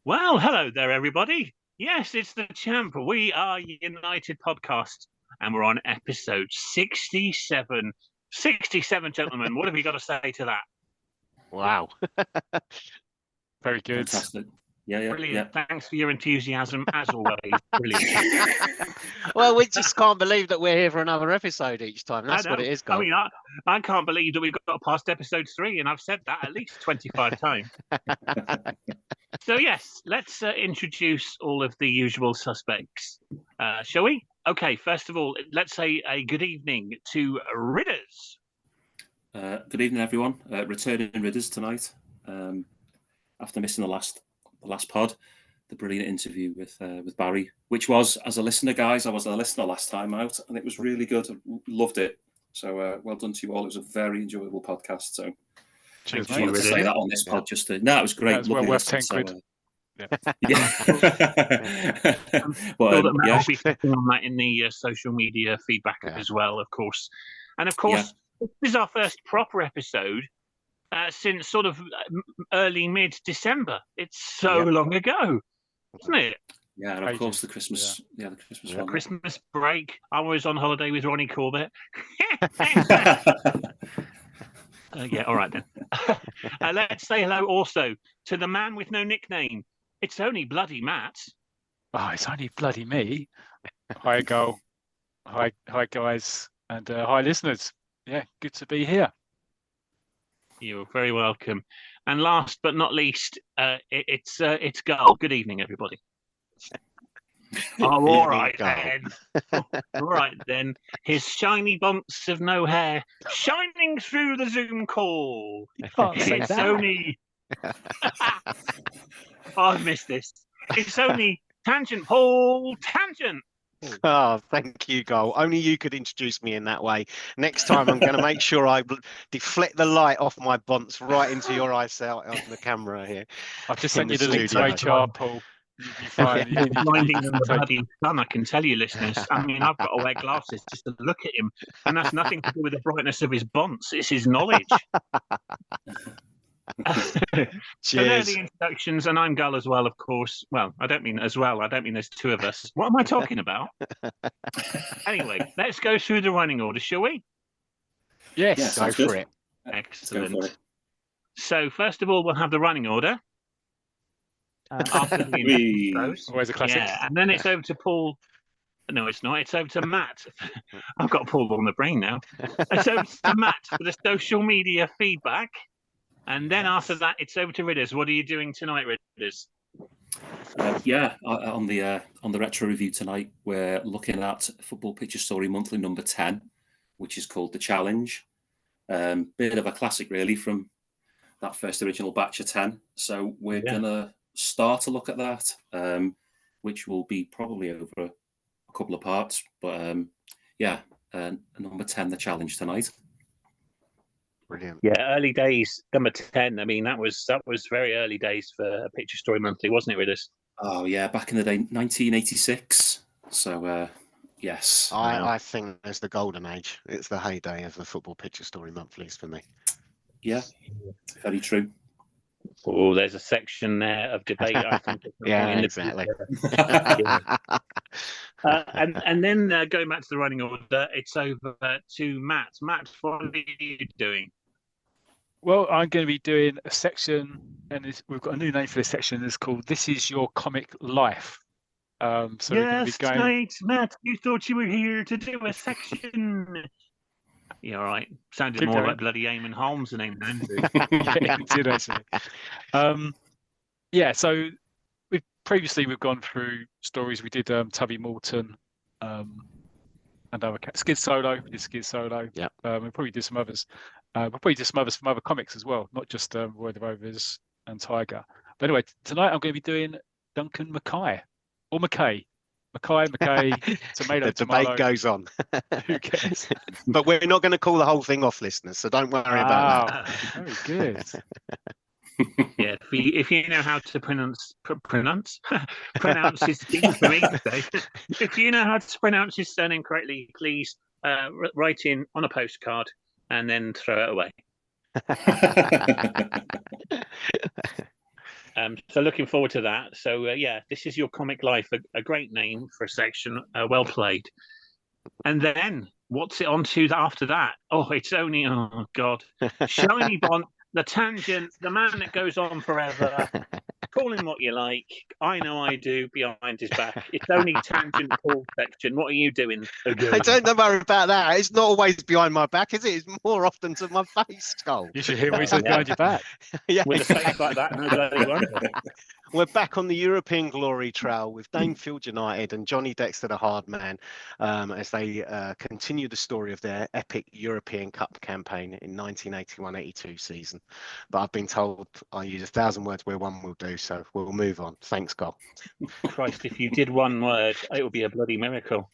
Well, hello there, everybody. Yes, it's the champ. We are United Podcast, and we're on episode 67. 67, gentlemen. What have you got to say to that? Wow. Very good. Fantastic. Yeah. Brilliant. Thanks for your enthusiasm, as always. Brilliant. Well, we just can't believe that we're here for another episode each time. That's what it is, guys. I mean, I can't believe that we've got past episode 3, and I've said that at least 25 times. So, yes, let's introduce all of the usual suspects. Shall we? Okay, first of all, let's say a good evening to Ridders. Good evening, everyone. Returning Ridders tonight. After missing the last pod, the brilliant interview with Barry, which was, as a listener, guys, I was a listener last time out, and it was really good. I loved it. So well done to you all. It was a very enjoyable podcast. So Cheers, I wanted to say that on this pod. It was great. That was well worth 10 quid. Yeah. But I'll be putting on that in the social media feedback as well, of course. And of course, this is our first proper episode since sort of early mid-December. It's so long ago, isn't it? Yeah, and of course the Christmas, the Christmas one. Christmas break. I was on holiday with Ronnie Corbett. All right then. Let's say hello also to the man with no nickname. It's only bloody Matt. Oh, it's only bloody me. Hi, Goal. Hi, guys, and hi, listeners. Yeah, good to be here. You're very welcome. And last but not least, it's Gull. Good evening, everybody. Oh, all right then. All right then. His shiny bunts of no hair shining through the Zoom call. It's only. I've missed this. It's only Tangent Paul Tangent. Oh, thank you, Goal. Only you could introduce me in that way. Next time, I'm going to make sure I deflect the light off my bunts right into your eyesight on the camera here. I've just sent you the link to HR, Paul. Blinding the bloody sun, I can tell you, listeners. I mean, I've got to wear glasses just to look at him, and that's nothing to do with the brightness of his bunts. It's his knowledge. So they're the introductions, and I'm Gull as well, of course. Well, I don't mean as well. I don't mean there's two of us. What am I talking about? Anyway, let's go through the running order, shall we? Yes, go for it. Excellent. So first of all, we'll have the running order. After the always a classic. Yeah, and then it's over to Paul. No, it's not. It's over to Matt. I've got Paul on the brain now. It's over to Matt for the social media feedback. And then after that, it's over to Ridders. What are you doing tonight, Ridders? On the retro review tonight, we're looking at Football Picture Story Monthly number 10, which is called The Challenge. Bit of a classic, really, from that first original batch of 10. So we're going to start to look at that, which will be probably over a couple of parts. But number 10, The Challenge tonight. Brilliant. Yeah, early days, number 10. I mean, that was very early days for a Picture Story Monthly, wasn't it, Ridders? Oh, yeah, back in the day, 1986. So, yes. I think there's the golden age. It's the heyday of the Football Picture Story Monthlies for me. Yeah, very true. Oh, there's a section there of debate, I think. Exactly. And then going back to the running order, it's over to Matt. Matt, what are you doing? Well, I'm going to be doing a section, and we've got a new name for this section. It's called "This Is Your Comic Life." So we're going to be going. Right, Matt. You thought you were here to do a section. Yeah, all right. Sounded more like bloody Eamon Holmes than Eamon Andrew. Yeah, it did actually. So we've gone through stories. We did Tubby Morton, and other Skid Solo. We did Skid Solo. Yeah. We'll probably do some others. We'll probably do some others from other comics as well, not just Roy the Rovers and Tiger. But anyway, tonight I'm going to be doing Duncan McKay or McKay. McKay, tomato, the debate goes on. Who cares? But we're not going to call the whole thing off, listeners, so don't worry about that. Very good. Yeah, if you know how to pronounce his name for me today. If you know how to pronounce his surname correctly, please write in on a postcard and then throw it away. So looking forward to that. So yeah, this is your comic life, a great name for a section. Well played. And then what's it on to after that? Oh, it's only God, Shiny Bond, the tangent, the man that goes on forever. Call him what you like. I know I do behind his back. It's only tangent Paul section. What are you doing again? I don't know about that. It's not always behind my back, is it? It's more often to my face, Cole. You should hear what he said behind your back. Yeah. With a face like that, no bloody wonder. We're back on the European glory trail with Danefield United and Johnny Dexter, the hard man, as they continue the story of their epic European Cup campaign in 1981-82 season. But I've been told I use 1,000 words where one will do, so we'll move on. Thanks, Cole. Christ, if you did one word, it would be a bloody miracle.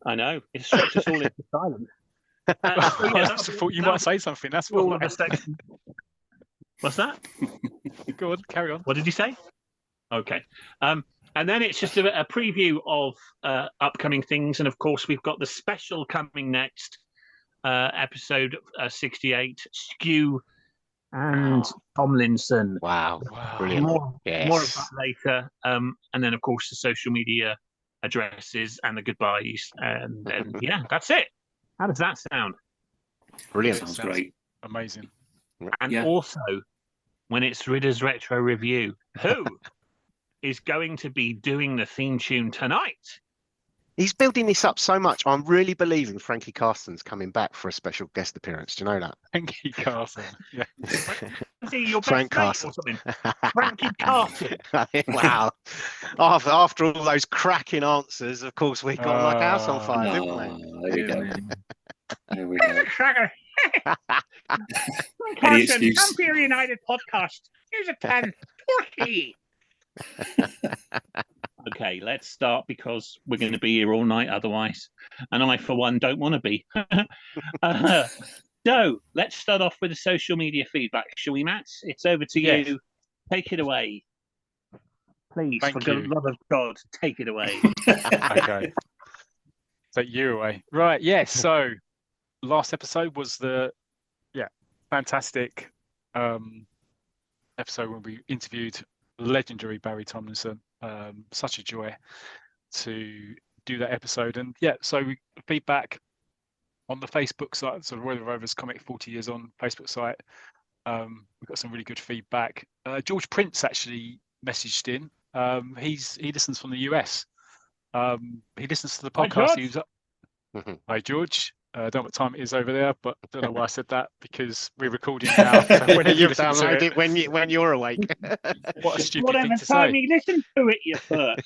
I know. It stripped us all into silence. I thought you might say something. That's all what of the section. What's that? Go on, carry on. What did you say? Okay. And then it's just a preview of upcoming things. And of course, we've got the special coming next, episode 68, Skew and Tomlinson. Wow. Brilliant. More of Yes. that later. And then, of course, the social media addresses and the goodbyes. And then, yeah, that's it. How does that sound? Brilliant. Sounds great. Amazing. And also, when it's Ridder's Retro Review, who is going to be doing the theme tune tonight? He's building this up so much. I'm really believing Frankie Carson's coming back for a special guest appearance. Do you know that? Frankie Carson. Yeah. Is he your Frank best mate Carson. or something? Frankie Carson. Wow. After all those cracking answers, of course, we got like house on fire, didn't we? There we go. There we go. Carson, excuse? Champion United podcast. Here's a 10. Turkey. Okay, let's start because we're going to be here all night otherwise. And I, for one, don't want to be. So let's start off with the social media feedback, shall we, Matt? It's over to Yes. you. Take it away. Please, Thank for the you. love of God, take it away. Okay. Take you away. Right. Yes. So last episode was the fantastic episode when we interviewed legendary Barry Tomlinson. Such a joy to do that episode. And so we feedback on the Facebook site, so the Royal Rovers Comic 40 Years On Facebook site. We've got some really good feedback. George Prince actually messaged in. He listens from the US. He listens to the podcast. He was up. Hi, George. I don't know what time it is over there, but I don't know why I said that because we're recording now. So when You've downloaded it when you're awake. What a stupid Whatever thing to time say. you listen to it, you fuck.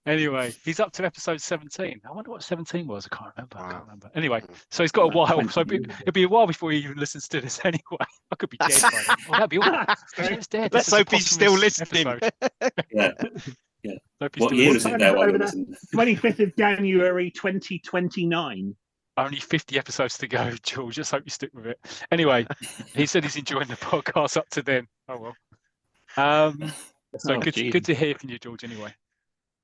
Anyway, he's up to episode 17. I wonder what 17 was. I can't remember. Anyway, so he's got a while. So it'll be a while before he even listens to this anyway. I could be dead by then. Oh, that'd be awful. Let's hope he's still listening. Yeah. What year is it now? 25th of January 2029. Only 50 episodes to go, George. Just hope you stick with it. Anyway, he said he's enjoying the podcast up to then. Oh well. So good to hear from you, George. Anyway,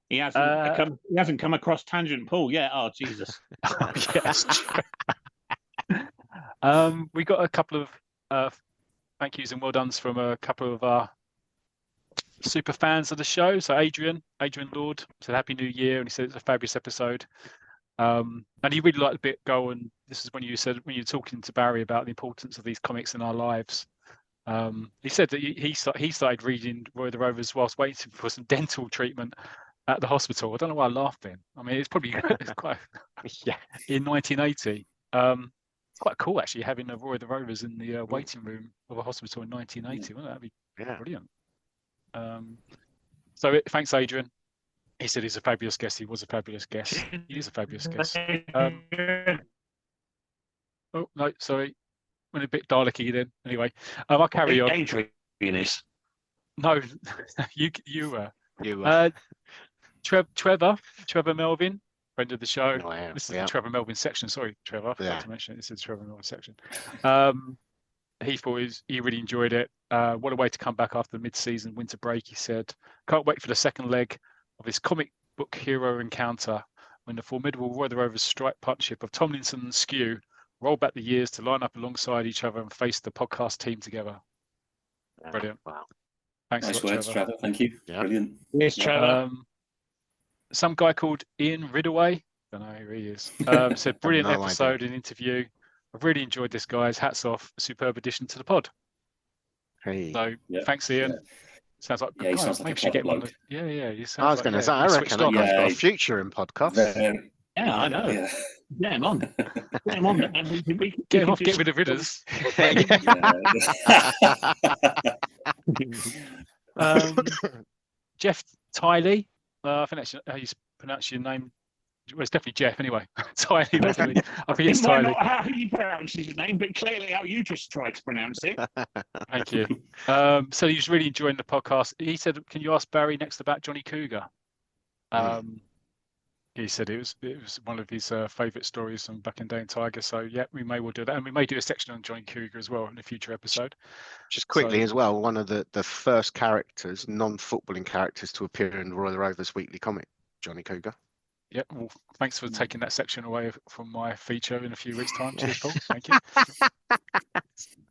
he hasn't come across Tangent Paul yet. Oh Jesus! Yes. We got a couple of thank yous and well dones from a couple of our super fans of the show. So Adrian Lord said Happy New Year, and he said it's a fabulous episode. And he really liked the bit and this is when you were talking to Barry about the importance of these comics in our lives. He said that he started reading Roy the Rovers whilst waiting for some dental treatment at the hospital. I don't know why I laughed then. I mean, it's quite in 1980. It's quite cool actually having a Roy the Rovers in the waiting room of a hospital in 1980. Wouldn't that be brilliant? Thanks, Adrian. He said he's a fabulous guest. He was a fabulous guest. He is a fabulous guest. Oh no, sorry, went a bit Dalek-y then. Anyway, I'll carry on. Adrian is. No, you were. Trevor Melvin, friend of the show. This is the Trevor Melvin section. Sorry, Trevor, I forgot to mention it. This is the Trevor Melvin section. He thought he really enjoyed it. What a way to come back after the mid-season winter break, he said. Can't wait for the second leg of this comic book hero encounter when the formidable Roy the Rovers strike partnership of Tomlinson and Skew roll back the years to line up alongside each other and face the podcast team together. Brilliant. Wow. Thanks Nice a lot, words, Trevor. Trevor. Thank you. Yeah. Brilliant. Yes, Trevor. Some guy called Ian Ridaway, don't know who he is, said, brilliant No episode and interview. I've really enjoyed this, guys. Hats off. A superb addition to the pod. Hey. So thanks, Ian. Sounds like a Yeah, he guy. sounds like Maybe a we should get him on proper the... Yeah. He sounds I was going to say, I he's reckon switched that on. guy's got a Yeah. future in podcasts. Yeah, I know. Yeah. Get him on. Get him on. Get him off, get rid of Ridders. Jeff Tiley. I think that's how you pronounce your name. Well, it's definitely Jeff anyway. Tiley, definitely. I think it's It might Tiley. not how you pronounce his name, but clearly how you just tried to pronounce it. Thank you. So he was really enjoying the podcast. He said, "Can you ask Barry next about Johnny Cougar?" He said it was one of his favourite stories from back in Day and Tiger. So yeah, we may well do that, and we may do a section on Johnny Cougar as well in a future episode. Just quickly as well, one of the first characters, non-footballing characters, to appear in the Royal Rovers weekly comic, Johnny Cougar. Yeah, well, thanks for taking that section away from my feature in a few weeks' time. Cheers, Paul. Thank you.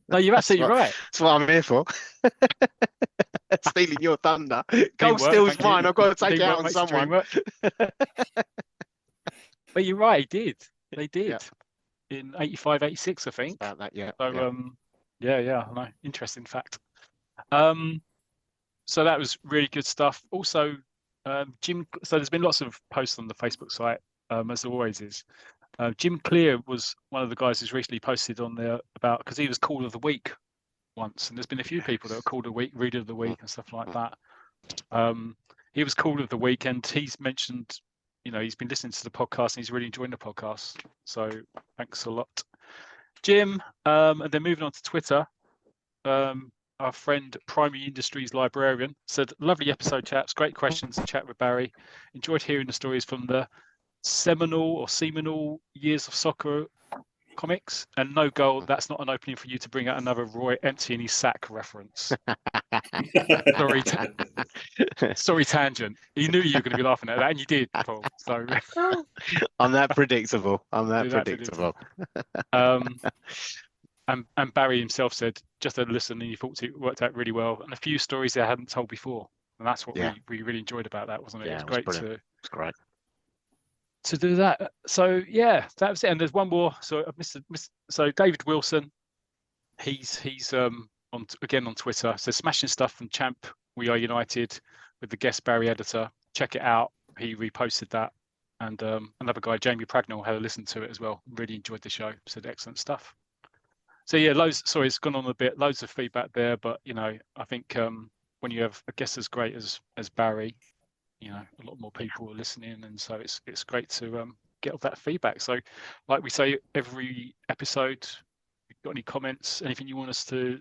No, you're absolutely right. That's what I'm here for. Stealing your thunder. Gold Teamwork, steals thank mine. you. I've got to take it Teamwork out on makes the dream someone. work. But you're right, he did. They did. Yeah. In 85, 86, I think. About that, yeah. So yeah, I know. Interesting fact. So that was really good stuff. Also, Jim, so there's been lots of posts on the Facebook site, as there always is. Jim Clear was one of the guys who's recently posted on there about, because he was Call of the Week once, and there's been a few people that are Call of the Week, Reader of the Week and stuff like that. He was Call of the Week, and he's mentioned, he's been listening to the podcast and he's really enjoying the podcast. So thanks a lot, Jim. And then moving on to Twitter, our friend Primary Industries Librarian said, lovely episode, chaps. Great questions and chat with Barry. Enjoyed hearing the stories from the seminal years of soccer comics. And no goal, that's not an opening for you to bring out another Roy emptying his sack reference. Sorry, tangent. You knew you were going to be laughing at that, and you did, Paul. So I'm that predictable. And Barry himself said, just a listen, and he thought it worked out really well, and a few stories they hadn't told before, and that's what we really enjoyed about that, wasn't it? Yeah, it was great It's great to do that. So yeah, that was it. And there's one more. So so David Wilson, he's on Twitter. So smashing stuff from Champ We Are United with the guest Barry editor. Check it out. He reposted that, and another guy, Jamie Pragnell, had a listen to it as well. Really enjoyed the show. Said excellent stuff. So yeah, it's gone on a bit. Loads of feedback there, but I think when you have a guest as great as Barry, a lot more people are listening, and so it's great to get all that feedback. So, like we say every episode, if you've got any comments, anything you want us to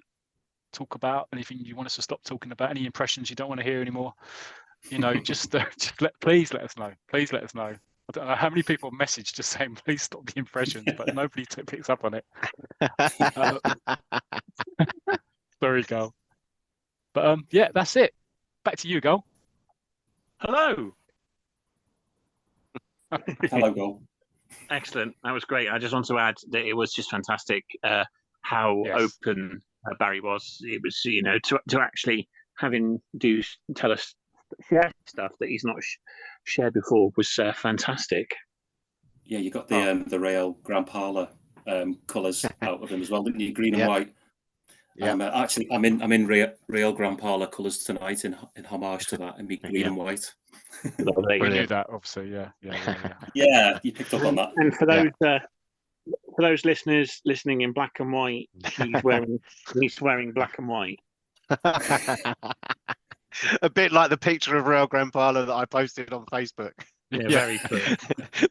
talk about, anything you want us to stop talking about, any impressions you don't want to hear anymore, just please let us know. Please let us know. I don't know how many people message just saying please stop the impressions, but nobody picks up on it. Sorry, Gal. But yeah, that's it. Back to you, Gal. Hello. Hello, Goal. Excellent. That was great. I just want to add that it was just fantastic how open Barry was. It was, to actually have him share stuff that he's not shared before was fantastic. Yeah, you got the Real Grand Parla colours out of him as well, didn't you? Green and white. Yeah. Actually, I'm in Real Grand Parla colours tonight in homage to that, and be green and white. You knew that, obviously. Yeah. Yeah, you picked up on that. And for those listeners listening in black and white, he's wearing black and white. A bit like the picture of Real Grand Parla that I posted on Facebook. Yeah, very cool.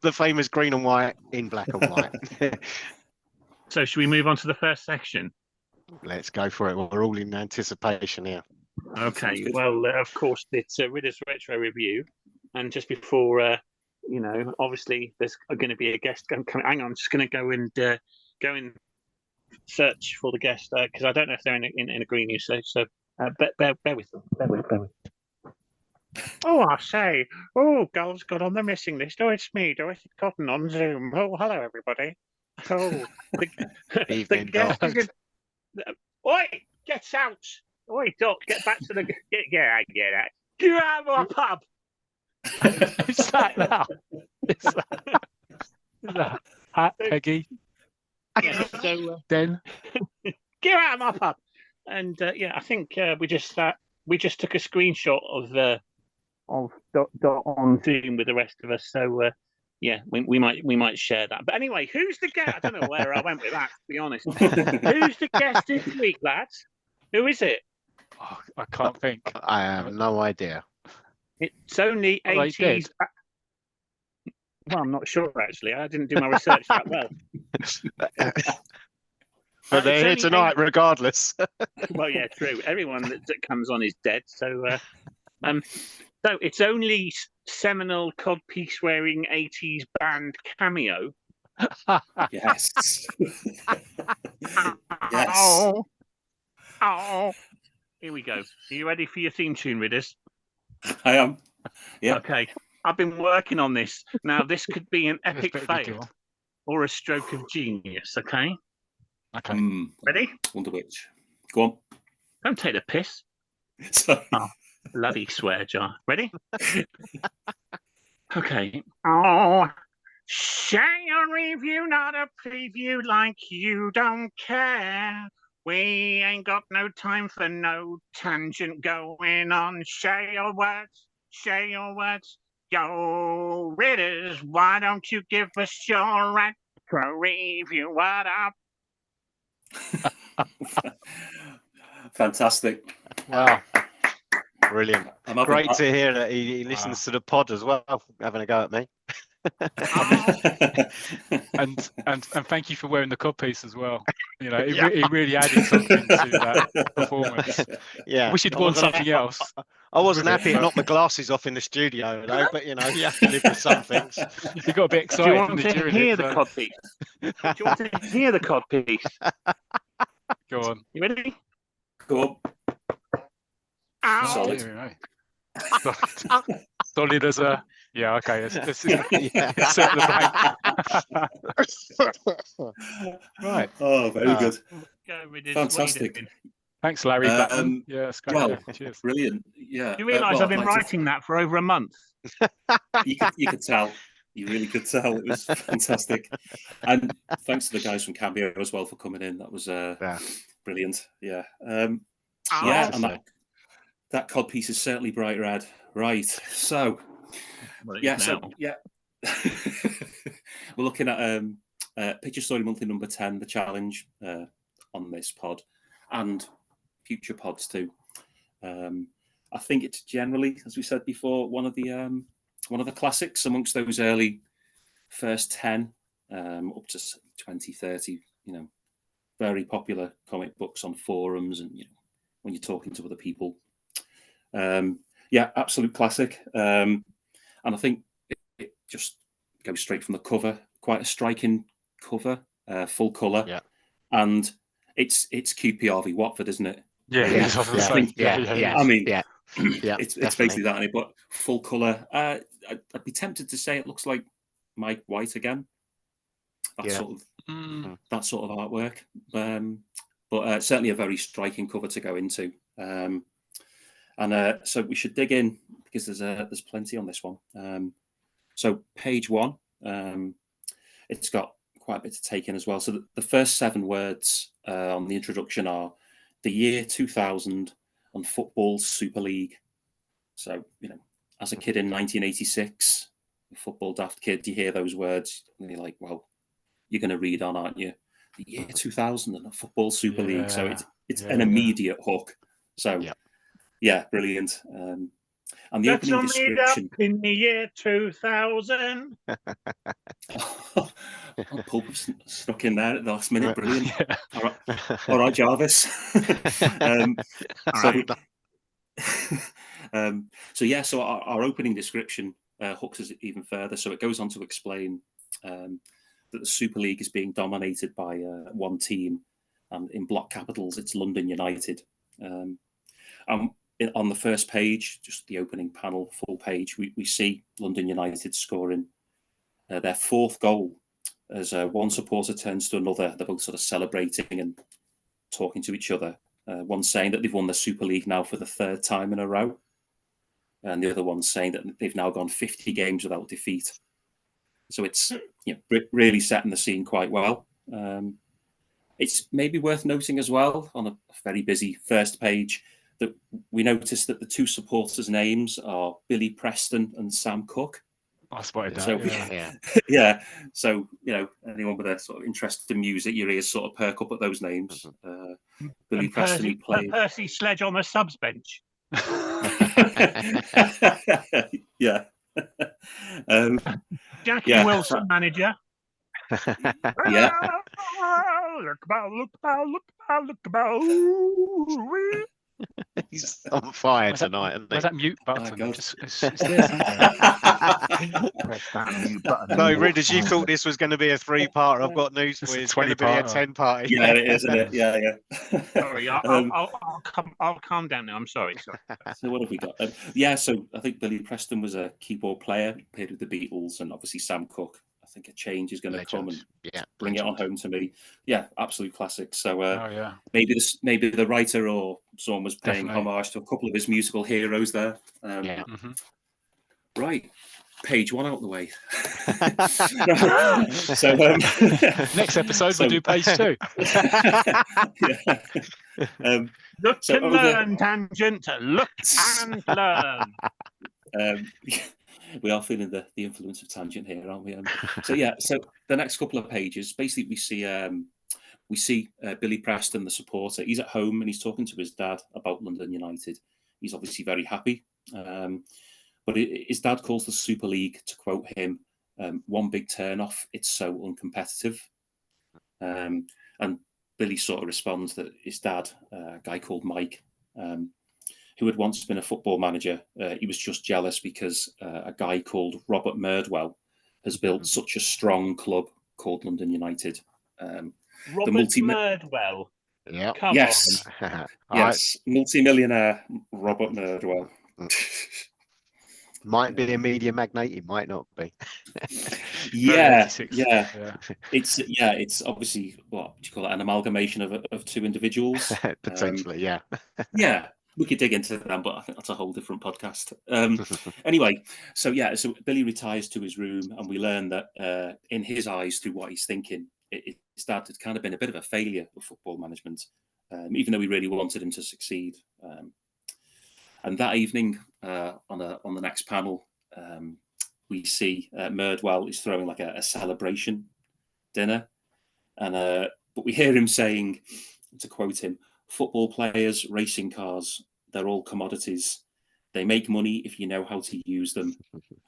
The famous green and white in black and white. So should we move on to the first section? Let's go for it. We're all in anticipation here. Okay. Well, of course, it's a Ridder's Retro Review. And just before, obviously there's going to be a guest coming. Hang on, I'm just going to go and search for the guest because I don't know if they're in a green usage. So bear with them. Bear with. Oh, I say. Oh, Gull's got on the missing list. Oh, it's me, Dorothy Cotton on Zoom. Oh, hello, everybody. Oh, the Evening, guest Doc. is in. Oi, get out! Oi, Doc, get back to the get out! Get out of my pub! Is that now? Is that Hat Peggy? Yeah, so Den? get out of my pub! And yeah, I think we just took a screenshot of Dot on Zoom with the rest of us. So yeah, we might share that. But anyway, who's the guest? I don't know where I went with that. To be honest, who's the guest this week, lads? Who is it? Oh, I can't think. I have no idea. It's only Are they 80s. Well, I'm not sure actually. I didn't do my research that well. But they're here tonight, regardless. Well, yeah, true. Everyone that comes on is dead. So it's only seminal codpiece wearing 80s band Cameo. Yes. Yes. Oh. Here we go. Are you ready for your theme tune, Ridders? I am. Yeah. Okay. I've been working on this. Now, this could be an epic This better be fail good. or a stroke of genius, okay? Okay. Ready? Wonder which. Go on. Don't take the piss. Sorry. Oh, bloody swear jar. Ready? Okay. Oh, share your review, not a preview, like you don't care. We ain't got no time for no tangent going on. Share your words, share your words. Yo, Ridders, why don't you give us your retro review? What up? Fantastic. Wow. Brilliant. I'm Great to hear that he listens to the pod as well, having a go at me. And thank you for wearing the codpiece as well. You know, it really added something to that performance. Yeah. Wish you'd worn something else. I wasn't happy to knock my glasses off in the studio, though, but you know, you have to live with some things. You got a bit Do you excited. want to hear the codpiece? Do you want to hear the codpiece? Go on. You ready? Go on. Ow. Solid. Solid as a. Yeah, okay. Let's set Yeah. the blank. Right. Oh, very good. Go, Ridders. Fantastic. Thanks, Larry Blackman. Yeah, that's great. Well, Yeah, cheers. brilliant. Yeah. You realise I've been writing that for over a month. You could tell. You really could tell. It was fantastic. And thanks to the guys from Cameo as well for coming in. That was brilliant. Yeah. Yeah, and that codpiece is certainly bright red. Right. So, we're looking at Picture Story Monthly number 10, the challenge on this pod, and future pods too. I think it's generally, as we said before, one of the classics amongst those early first 10 up to 20, 30. You know, very popular comic books on forums, and when you're talking to other people. Yeah, absolute classic. And I think it just goes straight from the cover. Quite a striking cover, full colour. Yeah. And it's QPR Watford, isn't it? Yeah. I mean, it's basically that, but full colour. I'd be tempted to say it looks like Mike White again. That sort of artwork. But certainly a very striking cover to go into. And so we should dig in because there's plenty on this one. So page 1, it's got quite a bit to take in as well. So the first 7 words on the introduction are the year 2000 and Football Super League. So, as a kid in 1986, a football daft kid, you hear those words and you're like, well, you're going to read on, aren't you? The year 2000 and a Football Super League. So it's an immediate hook. So, yeah, brilliant. And the opening description. In the year 2000. Pulp stuck in there at the last minute. Brilliant. All right, Jarvis. So our opening description hooks us even further. So it goes on to explain that the Super League is being dominated by one team, and in block capitals, it's London United. On the first page, just the opening panel, full page, we see London United scoring their 4th goal as one supporter turns to another. They're both sort of celebrating and talking to each other. One saying that they've won the Super League now for the 3rd time in a row, and the other one saying that they've now gone 50 games without defeat. So it's really setting the scene quite well. It's maybe worth noting as well, on a very busy first page, that we noticed that the 2 supporters' names are Billy Preston and Sam Cooke. I spotted that. So, yeah. So, anyone with a sort of interest in music, your ears sort of perk up at those names. Billy And Preston, he played. Percy Sledge on the subs bench. Yeah. Jackie Wilson, manager. Yeah. Look about. He's on fire tonight, isn't he? Where's that mute button? Oh, God. It's there somewhere. Press that mute button. No, Ridders, you thought this was going to be a 3-parter. I've got news for you. It's going to be a 10-parter. Yeah, it is, isn't it? Yeah. Sorry, I'll calm down now. I'm sorry. So what have we got? So I think Billy Preston was a keyboard player, played with the Beatles, and obviously Sam Cooke. I think a change is going to come and bring it on home to me. Yeah, absolute classic. So maybe the writer or someone was paying homage to a couple of his musical heroes there. Right, page 1 out the way. So next episode we'll do page 2. Look and learn, Tangent. Look and learn. We are feeling the influence of Tangent here, aren't we? So the next couple of pages, basically we see Billy Preston, the supporter. He's at home and he's talking to his dad about London United. He's obviously very happy, but his dad calls the Super League, to quote him, one big turn-off. It's so uncompetitive. And Billy sort of responds that his dad, a guy called Mike, who had once been a football manager, he was just jealous because a guy called Robert Murdwell has built such a strong club called London United. Robert Murdwell? Yeah. Come yes. on. Yes, multi-millionaire Robert Murdwell. Might be a media magnate, he might not be. Yeah. It's obviously, what do you call it, an amalgamation of 2 individuals. Potentially, yeah. Yeah. We could dig into them, but I think that's a whole different podcast. Anyway, so Billy retires to his room, and we learn that in his eyes, through what he's thinking, his dad had kind of been a bit of a failure of football management, even though he really wanted him to succeed. And that evening, on the next panel, we see Murdwell is throwing like a celebration dinner, and but we hear him saying, to quote him, "Football players, racing cars, they're all commodities. They make money if you know how to use them,"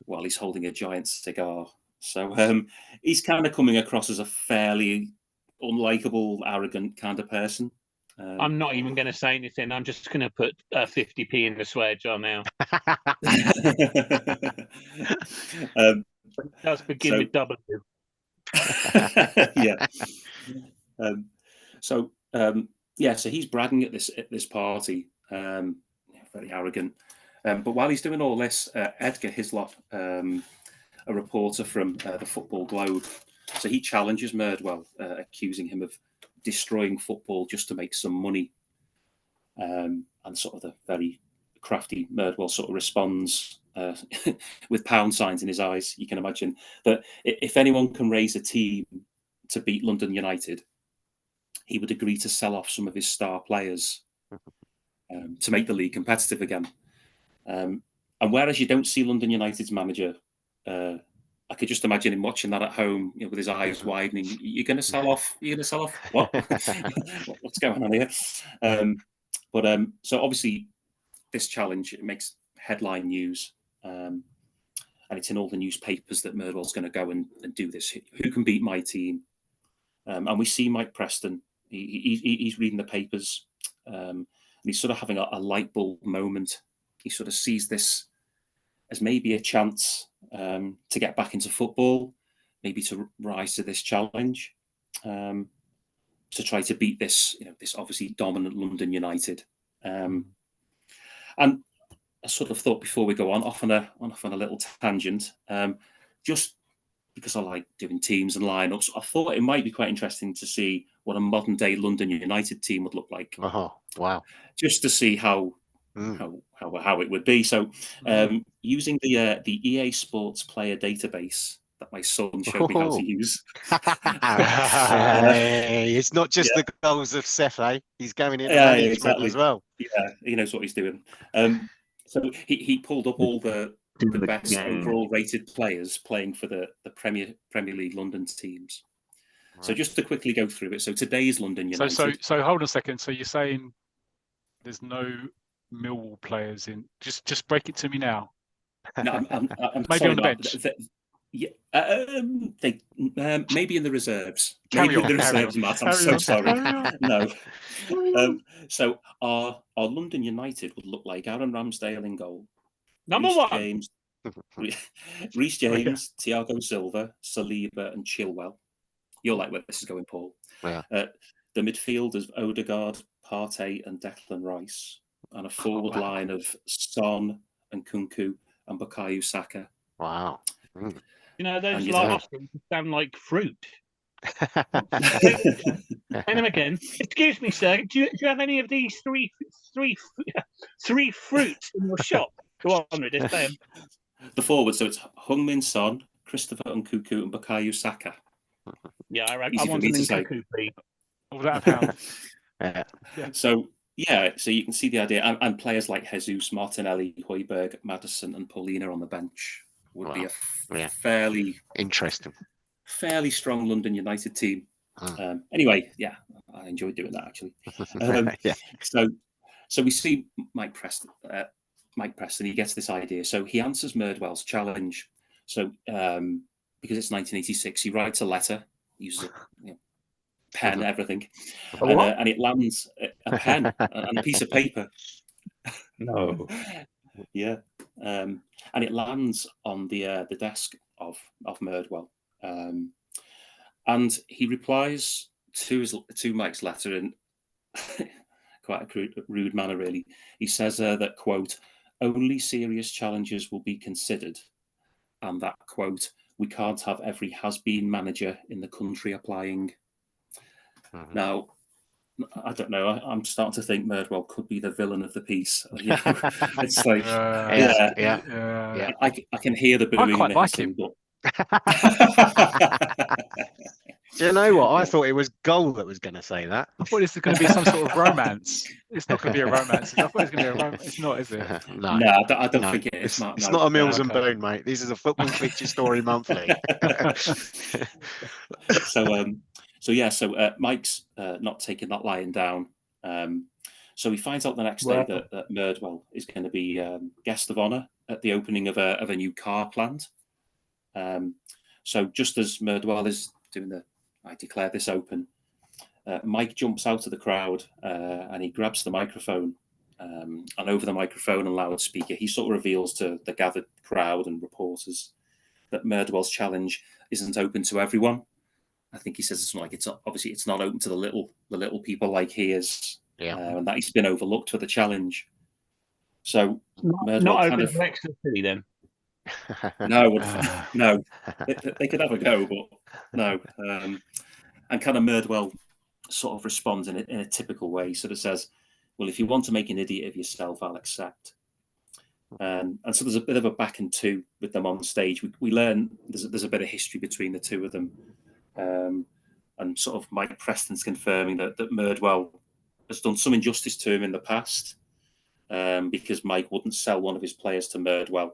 while he's holding a giant cigar. So he's kind of coming across as a fairly unlikable, arrogant kind of person. I'm not even going to say anything. I'm just going to put 50p in the swear jar now. It does begin with W. Yeah. So he's bragging at this party, very arrogant. But while he's doing all this, Edgar Hislop, a reporter from the Football Globe, so he challenges Murdwell, accusing him of destroying football just to make some money. And sort of the very crafty Murdwell sort of responds with pound signs in his eyes. You can imagine that if anyone can raise a team to beat London United, he would agree to sell off some of his star players to make the league competitive again. And whereas you don't see London United's manager, I could just imagine him watching that at home, with his eyes widening. You're going to sell off? You're going to sell off? What? What's going on here? So obviously, this challenge, it makes headline news, and it's in all the newspapers that Murdwell's going to go and do this. Who can beat my team? And we see Mike Preston. He's reading the papers, and he's sort of having a light bulb moment. He sort of sees this as maybe a chance to get back into football, maybe to rise to this challenge, to try to beat this, this obviously dominant London United. And I sort of thought, before we go on off on a little tangent, just because I like doing teams and lineups, I thought it might be quite interesting to see what a modern day London United team would look like. Oh, wow. Just to see how it would be. So using the EA Sports player database that my son showed me how to use. It's not just the goals of Cefe. He's going into management exactly. as well. Yeah, he knows what he's doing. So he pulled up all the best overall rated players playing for the Premier League London teams. Right. So just to quickly go through it. So today's London United. So hold on a second. So you're saying there's no Millwall players in? Just break it to me now. No, I'm maybe sorry, on the bench. They maybe in the reserves. Carry on, Matt. I'm so sorry. No. So our London United would look like Aaron Ramsdale in goal. Number one. Reece James, Thiago Silva, Saliba, and Chilwell. You'll like where this is going, Paul. Yeah. The midfield is Odegaard, Partey, and Declan Rice, and a forward line of Son and Kunku and Bukayo Saka. Wow. You know, those last things sound like fruit. And again, excuse me, sir. Do you have any of these three fruits in your shop? Go on, Ridis. The forward, so it's Heung-min Son, Christopher Nkunku, and Bukayo Saka. Yeah, I want an Nkunku, please. All that pound. So you can see the idea, and players like Jesus, Martinelli, Højbjerg, Maddison, and Paulina on the bench would be a fairly strong London United team. Anyway, I enjoyed doing that actually. So we see Mike Preston, he gets this idea. So he answers Merdwell's challenge. So because it's 1986, he writes a letter, uses a pen, everything, and it lands a pen and a piece of paper. No. Yeah, and it lands on the desk of Merdwell, and he replies to Mike's letter in quite a rude manner. Really, he says that, quote, "Only serious challenges will be considered," and that, quote, "We can't have every has-been manager in the country applying." Now, I don't know. I'm starting to think Merdwell could be the villain of the piece. You know, it's like, I can hear the booing. I quite like him. Do you know what? I thought it was Goal that was going to say that. I thought this was going to be some sort of romance. It's not going to be a romance. I thought it was going to be a romance. It's not, is it? No, I don't think it is. It's not a Mills and Boone, mate. This is a football feature story monthly. So Mike's not taking that lying down. So he finds out the next day that Merdwell is going to be guest of honour at the opening of a new car plant. So just as Merdwell is doing the "I declare this open," Mike jumps out of the crowd and he grabs the microphone. And over the microphone and loudspeaker, he sort of reveals to the gathered crowd and reporters that Merdwell's challenge isn't open to everyone. I think he says something like it's not open to the little people like he is, and that he's been overlooked for the challenge. So not open to ecstasy then. No, they could have a go, but no. And kind of Merdwell sort of responds in a typical way, sort of says, "Well, if you want to make an idiot of yourself, I'll accept." And so there's a bit of a back and two with them on stage. We learn there's a bit of history between the two of them. And sort of Mike Preston's confirming that Merdwell has done some injustice to him in the past, because Mike wouldn't sell one of his players to Merdwell.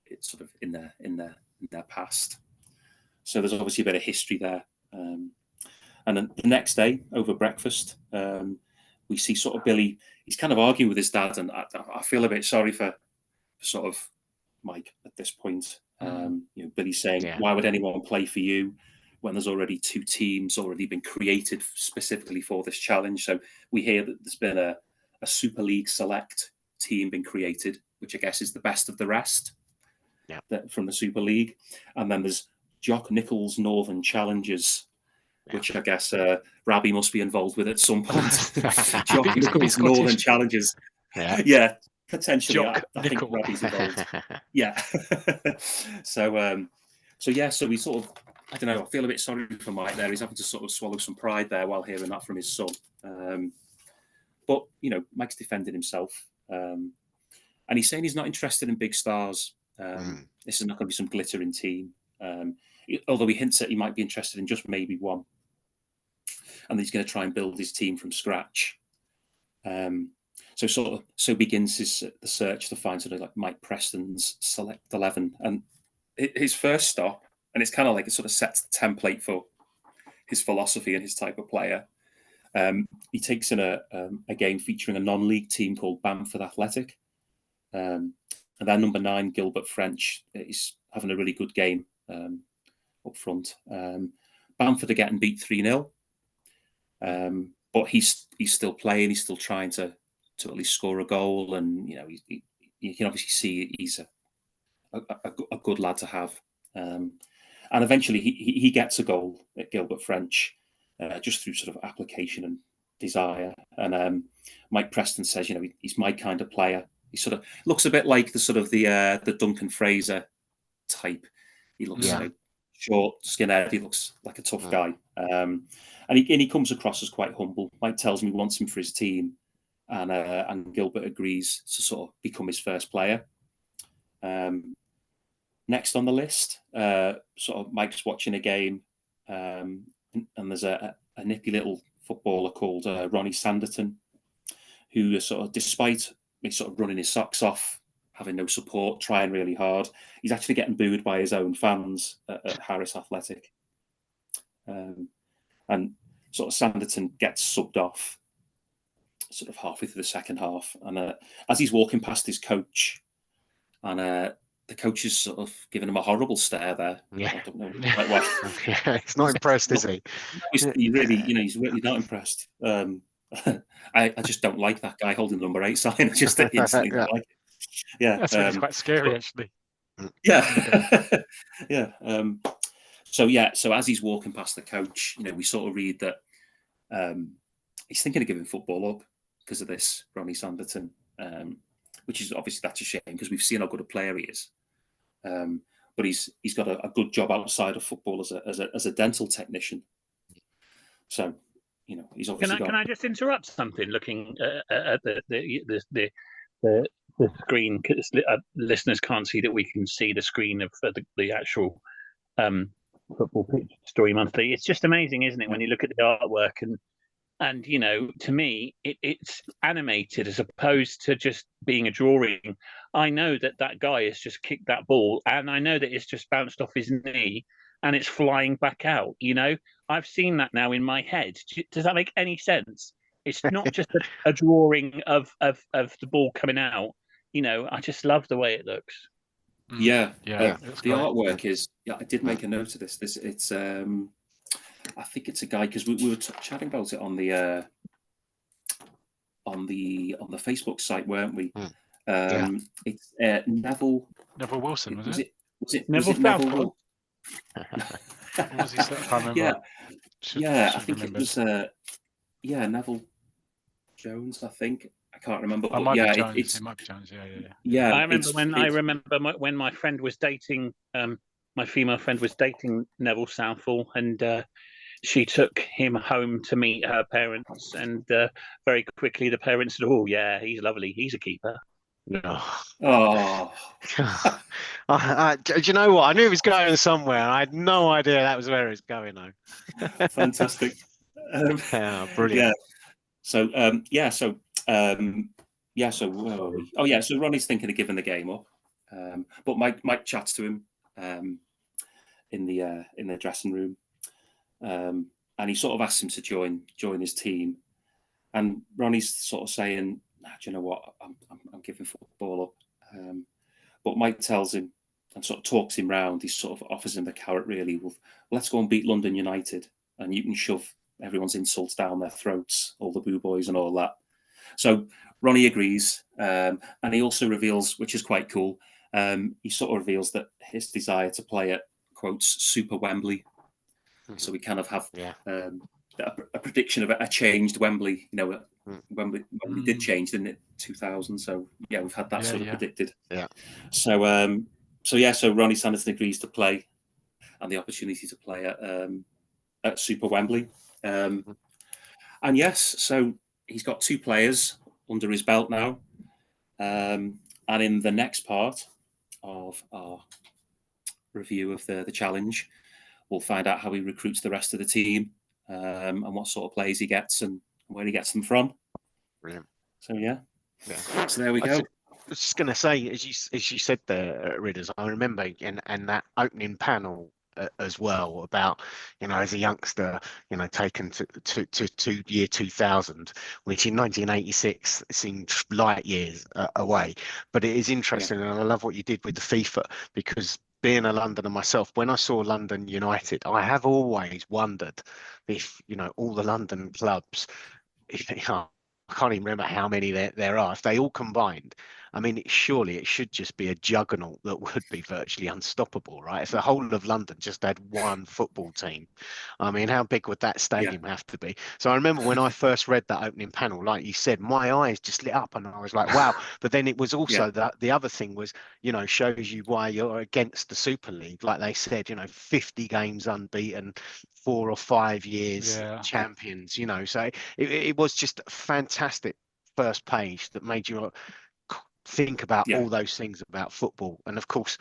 It's sort of in their past. So there's obviously a bit of history there. And then the next day over breakfast, we see sort of Billy. He's kind of arguing with his dad, and I feel a bit sorry for sort of Mike at this point. Billy's saying, "Why would anyone play for you when there's already two teams already been created specifically for this challenge?" So we hear that there's been a Super League Select team been created, which I guess is the best of the rest from the Super League. And then there's Jock Nichols Northern Challengers, which I guess Rabbi must be involved with at some point. Jock Nichols Northern Challengers. Yeah, potentially. I think Rabbi's involved. Yeah. So So yeah, so we sort of, I don't know, I feel a bit sorry for Mike there. He's having to sort of swallow some pride there while hearing that from his son. But you know, Mike's defending himself, and he's saying he's not interested in big stars. This is not going to be some glittering team. Although he hints that he might be interested in just maybe one, and he's going to try and build his team from scratch. So begins the search to find sort of like Mike Preston's select 11, and his first stop, and it's kind of like it sort of sets the template for his philosophy and his type of player. He takes in a game featuring a non-league team called Bamford Athletic, and their number 9, Gilbert French, is having a really good game up front. Bamford are getting beat 3-0, but he's still playing. He's still trying to at least score a goal, and you know you can obviously see he's a good lad to have. And eventually he gets a goal at Gilbert French. Just through sort of application and desire. And Mike Preston says, you know, he's my kind of player. He sort of looks a bit like the Duncan Fraser type. He looks like short, skinhead. He looks like a tough guy. And he comes across as quite humble. Mike tells him he wants him for his team, and Gilbert agrees to sort of become his first player. Next on the list, sort of Mike's watching a game. And there's a nippy little footballer called Ronnie Sanderton, who sort of, despite me sort of running his socks off, having no support, trying really hard, he's actually getting booed by his own fans at Harris Athletic. And sort of Sanderton gets subbed off sort of halfway through the second half. And as he's walking past his coach, and the coach is sort of giving him a horrible stare there. Yeah. I don't know quite why. Yeah, he's not impressed, is he? He's really, he's really not impressed. I just don't like that guy holding the number 8 sign. I just instantly don't like it. Yeah, that's really quite scary, actually. Yeah, yeah. So as he's walking past the coach, you know, we sort of read that he's thinking of giving football up because of this, Ronnie Sanderton. Which is obviously, that's a shame because we've seen how good a player he is. But he's got a good job outside of football as a dental technician. So, you know, he's obviously. Can I just interrupt something? Looking at the screen, because listeners can't see that we can see the screen of the actual football pitch story monthly. It's just amazing, isn't it, when you look at the artwork and you know, to me, it's animated as opposed to just being a drawing. I know that guy has just kicked that ball, and I know that it's just bounced off his knee, and it's flying back out. You know, I've seen that now in my head. Does that make any sense? It's not just a drawing of the ball coming out. You know, I just love the way it looks. Yeah. The artwork is. Yeah, I did make a note of this. It's. I think it's a guy, because we were chatting about it on the Facebook site, weren't we? It's Neville Wilson, was it? Was it Neville Southall? What was he? I can't remember. I think it was Neville Jones. I think I can't remember. It might be Jones. It might be Jones. Yeah. I remember when my friend was dating. My female friend was dating Neville Southall, and she took him home to meet her parents, and very quickly the parents said, "Oh yeah, he's lovely. He's a keeper." Oh. Do you know what? I knew it was going somewhere. I had no idea that was where it was going, though. Fantastic. Brilliant. Yeah. So so where are we? Oh yeah, so Ronnie's thinking of giving the game up, but Mike chats to him in the dressing room, and he sort of asks him to join his team, and Ronnie's sort of saying, "Do you know what? I'm giving football up," but Mike tells him and sort of talks him round. He sort of offers him the carrot, really. Well, let's go and beat London United, and you can shove everyone's insults down their throats, all the boo boys and all that. So Ronnie agrees, and he also reveals, which is quite cool, he sort of reveals that his desire to play at, quotes, Super Wembley. So we kind of have a prediction of a changed Wembley. You know, Wembley did change, didn't it? 2000. So yeah, we've had that sort of predicted. Yeah. So Ronnie Sanderson agrees to play, and the opportunity to play at Super Wembley. And yes, so he's got 2 players under his belt now. And in the next part of our review of the challenge, we'll find out how he recruits the rest of the team, and what sort of players he gets and where he gets them from. Brilliant. So yeah. Yeah. So there we go. I was just going to say, as you said there, Ridders, I remember and that opening panel as well about, as a youngster, taken to year 2000, which in 1986 seemed light years away. But it is interesting, and I love what you did with the FIFA, because being a Londoner myself, when I saw London United, I have always wondered if, all the London clubs, I can't even remember how many there are. If they all combined, I mean, surely it should just be a juggernaut that would be virtually unstoppable, right? If the whole of London just had one football team, I mean, how big would that stadium have to be? So I remember when I first read that opening panel, like you said, my eyes just lit up and I was like, wow. But then it was also that the other thing was, shows you why you're against the Super League. Like they said, 50 games unbeaten, 4 or 5 years champions, so it was just a fantastic first page that made you think about all those things about football. And of course,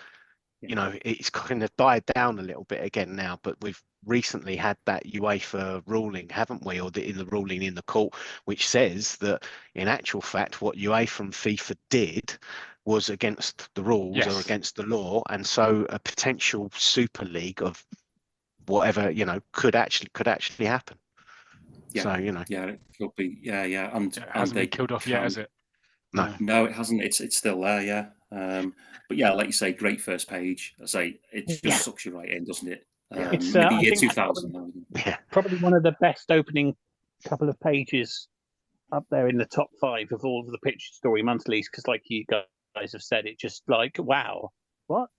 it's kind of died down a little bit again now, but we've recently had that UEFA ruling, haven't we, or the ruling in the court, which says that in actual fact what UEFA and FIFA did was against the rules or against the law, and so a potential Super League of whatever could actually happen. So it could be, and it hasn't been killed off yet, has it? No, it hasn't. It's still there, but like you say, great first page. I say it just sucks you right in, doesn't it? It's the I year think 2000. probably one of the best opening couple of pages up there in the top 5 of all of the Picture Story monthlies, because like you guys have said, it just like, wow, what?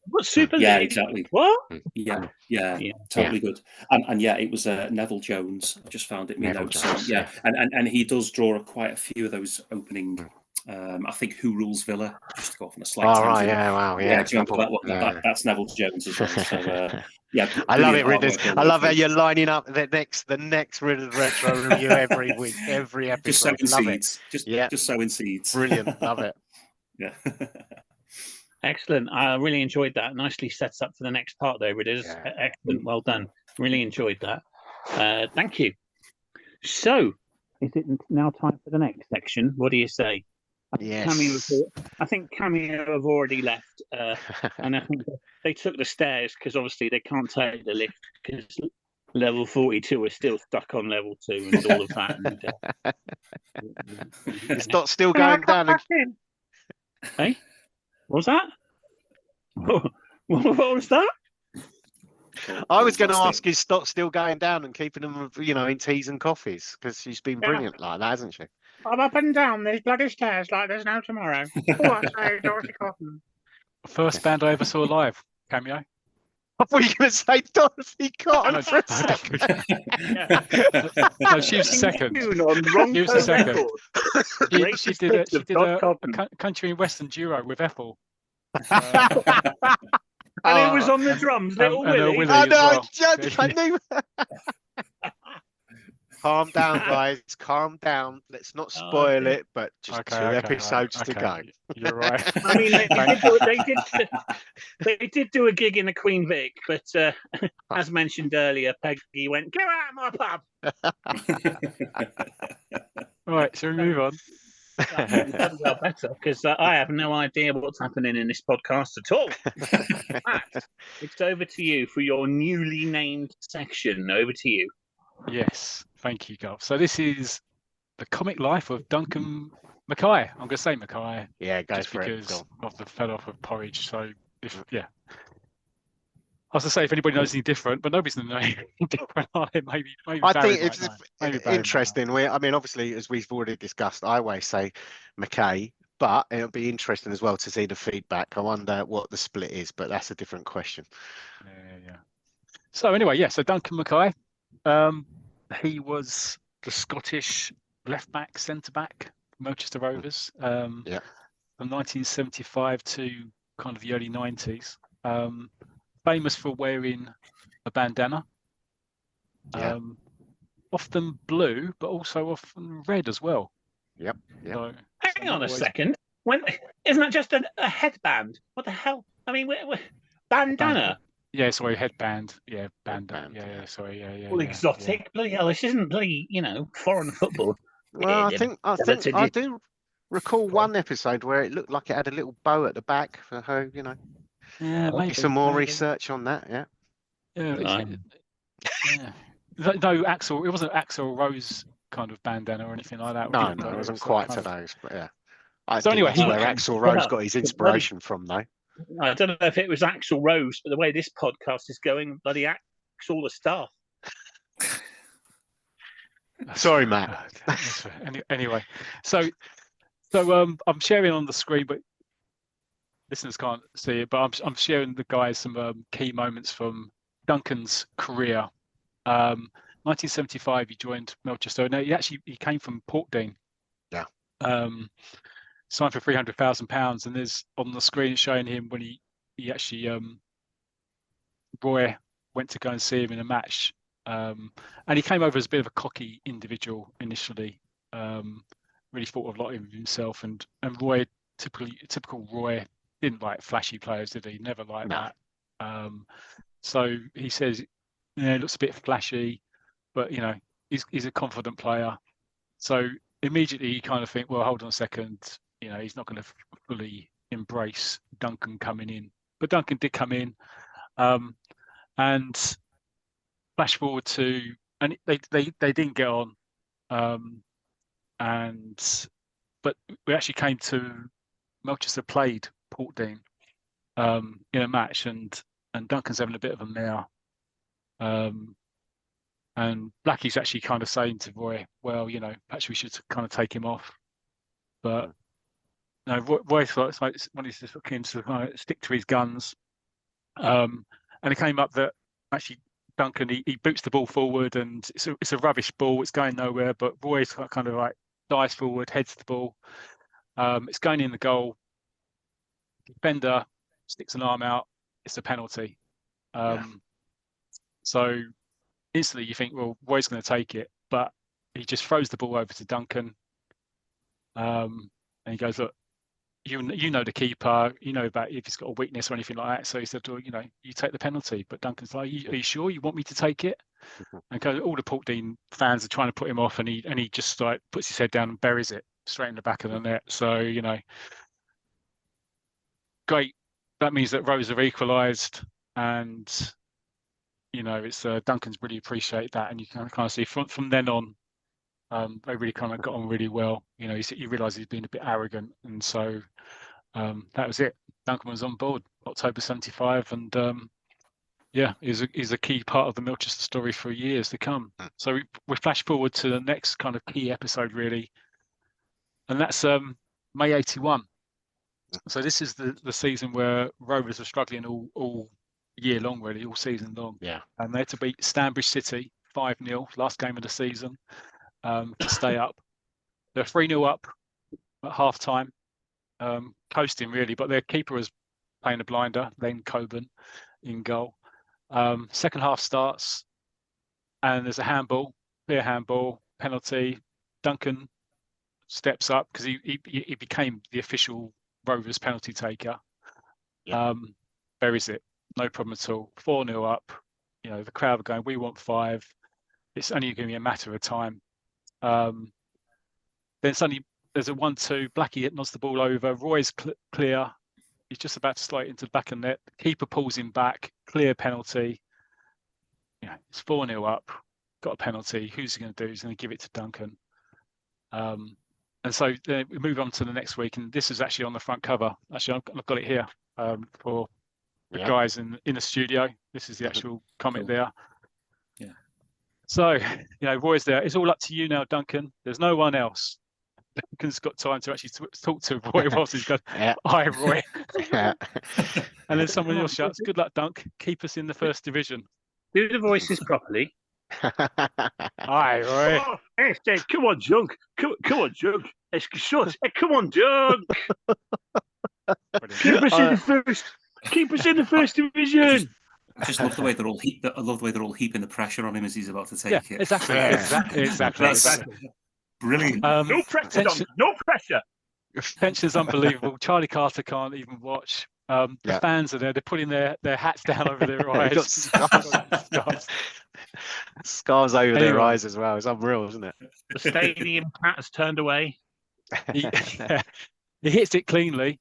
What Super League? Yeah, exactly. What? Totally good. And it was Neville Jones. I just found it in my notes. So, and he does draw quite a few of those opening. I think Who Rules Villa, just to go off on a slight tangent. That's Neville Jones as well. So I love it, Ridders. I love how you're lining up the next Ridders retro review every week, every episode. Just sowing seeds. Just sowing seeds. Brilliant, love it. Yeah. Excellent. I really enjoyed that. Nicely sets up for the next part, though, Ridders. Excellent. Well done. Really enjoyed that. Thank you. So, is it now time for the next section? What do you say? I think Cameo have already left, and I think they took the stairs because obviously they can't take the lift because level 42 is still stuck on level 2 and all of that. It's not still going down. Hey? What was that? What was that? I was going to ask, is Stott still going down and keeping them, in teas and coffees? Because she's been brilliant like that, hasn't she? I'm up and down these bloody stairs like there's no tomorrow. I say, Dorothy Cotton. First band I ever saw live, Cameo. I thought you were going to say Dorothy Cotton for a second. No, she was second. She was the second. She did a country and western duo with Ethel. And it was on the drums, Little Willie. I know, I knew. Calm down, guys. Calm down. Let's not spoil it, but just 2 episodes to go. You're right. I mean, they did do a gig in the Queen Vic, but as mentioned earlier, Peggy went, "Get out of my pub." Right, shall we move on? Well, better, because I have no idea what's happening in this podcast at all. Matt, it's over to you for your newly named section. Over to you. Yes, thank you, Gov. So this is the comic life of Duncan McKay. I'm going to say McKay. Yeah, just because of the fell off of porridge. So I was to say if anybody knows anything different, but nobody's going to know anything different. Maybe I think it's interesting. Obviously, as we've already discussed, I always say McKay, but it'll be interesting as well to see the feedback. I wonder what the split is, but that's a different question. Yeah. So anyway, so Duncan McKay. He was the Scottish left back, centre back, Melchester Rovers, from 1975 to kind of the early 90s. famous for wearing a bandana. Yeah. Often blue, but also often red as well. Yep. So, Hang on a always... second. Isn't that just a headband? What the hell? I mean, bandana. Yeah, sorry, headband. Yeah, Headband, Yeah, sorry, yeah. All exotic. Yeah. Bloody hell! This isn't bloody, foreign football. Well, I do recall one episode where it looked like it had a little bow at the back for her. Yeah, maybe some more maybe. research on that. Yeah. Yeah. No, Axel. It wasn't Axel Rose kind of bandana or anything like that. No, it wasn't quite to those, but yeah. So anyway, that's where Axel Rose got his inspiration from, though. I don't know if it was Axel Rose, but the way this podcast is going, bloody Axel the Star. Sorry, Matt. Anyway, so I'm sharing on the screen, but listeners can't see it. But I'm sharing the guys some key moments from Duncan's career. 1975, he joined Melchester. No, he came from Portdean. Yeah. Signed for £300,000, and there's on the screen showing him when he actually Roy went to go and see him in a match. And he came over as a bit of a cocky individual initially. Really thought a lot of himself, and Roy, typical Roy, didn't like flashy players, did he? Never liked that. So he says, it looks a bit flashy, but he's a confident player. So immediately you kind of think, well, hold on a second, he's not going to fully embrace Duncan coming in, but Duncan did come in, and flash forward to, and they didn't get on, but we actually came to Melchester played Portdean in a match, and Duncan's having a bit of a mare, and Blackie's actually kind of saying to Roy, well, perhaps we should kind of take him off, but no, Roy thought when he's just looking to kind of stick to his guns, and it came up that actually Duncan he boots the ball forward, and it's a rubbish ball, it's going nowhere, but Roy's kind of like dives forward, heads the ball, it's going in the goal, defender sticks an arm out, it's a penalty. So instantly you think, well, Roy's going to take it, but he just throws the ball over to Duncan, and he goes, look, you know the keeper, about if he's got a weakness or anything like that. So he said, well, you take the penalty. But Duncan's like, are you sure you want me to take it? And all the Portdean fans are trying to put him off, and he just like puts his head down and buries it straight in the back of the net. So great. That means that Rose have equalised, and it's Duncan's really appreciate that, and you can kind of see from then on, they really kind of got on really well. You realise he's been a bit arrogant, and so that was it. Duncan was on board October '75, and he's a key part of the Melchester story for years to come. So we flash forward to the next kind of key episode, really, and that's May '81. So this is the season where Rovers were struggling all year long, really, all season long. Yeah. And they had to beat Stanbridge City 5-0, last game of the season, to stay up. They're 3-0 up at half time, coasting really, but their keeper was playing a blinder, Len Coburn, in goal. Second half starts, and there's a handball, clear handball, penalty. Duncan steps up because he became the official Rovers penalty taker. Buries it, no problem at all. 4-0 up. The crowd are going, we want 5. It's only going to be a matter of time. Then suddenly there's a 1-2. Blackie nods the ball over. Roy's clear. He's just about to slide into the back of the net. The keeper pulls him back. Clear penalty. It's 4-0 up. Got a penalty. Who's he going to do? He's going to give it to Duncan. And so we move on to the next week, and this is actually on the front cover. Actually, I've got it here for the guys in the studio. This is the actual comic there. Yeah. So, Roy's there. It's all up to you now, Duncan. There's no one else. Duncan's got time to actually talk to Roy whilst he's going, hi, Roy. And then someone else shouts, good luck, Dunk. Keep us in the first division. Do the voices properly. Hi, Roy. Oh, hey, come on, Junk. Come on, Junk. It's short. Hey, come on, Junk. Keep us in the first. Keep us in the first division. I just love the way they're all I love the way they're all heaping the pressure on him as he's about to take it. Exactly. That's brilliant. No pressure, Dom. No pressure. Tension's unbelievable. Charlie Carter can't even watch. The fans are there. They're putting their hats down over their eyes. Scars over their eyes as well. It's unreal, isn't it? The stadium has turned away. He hits it cleanly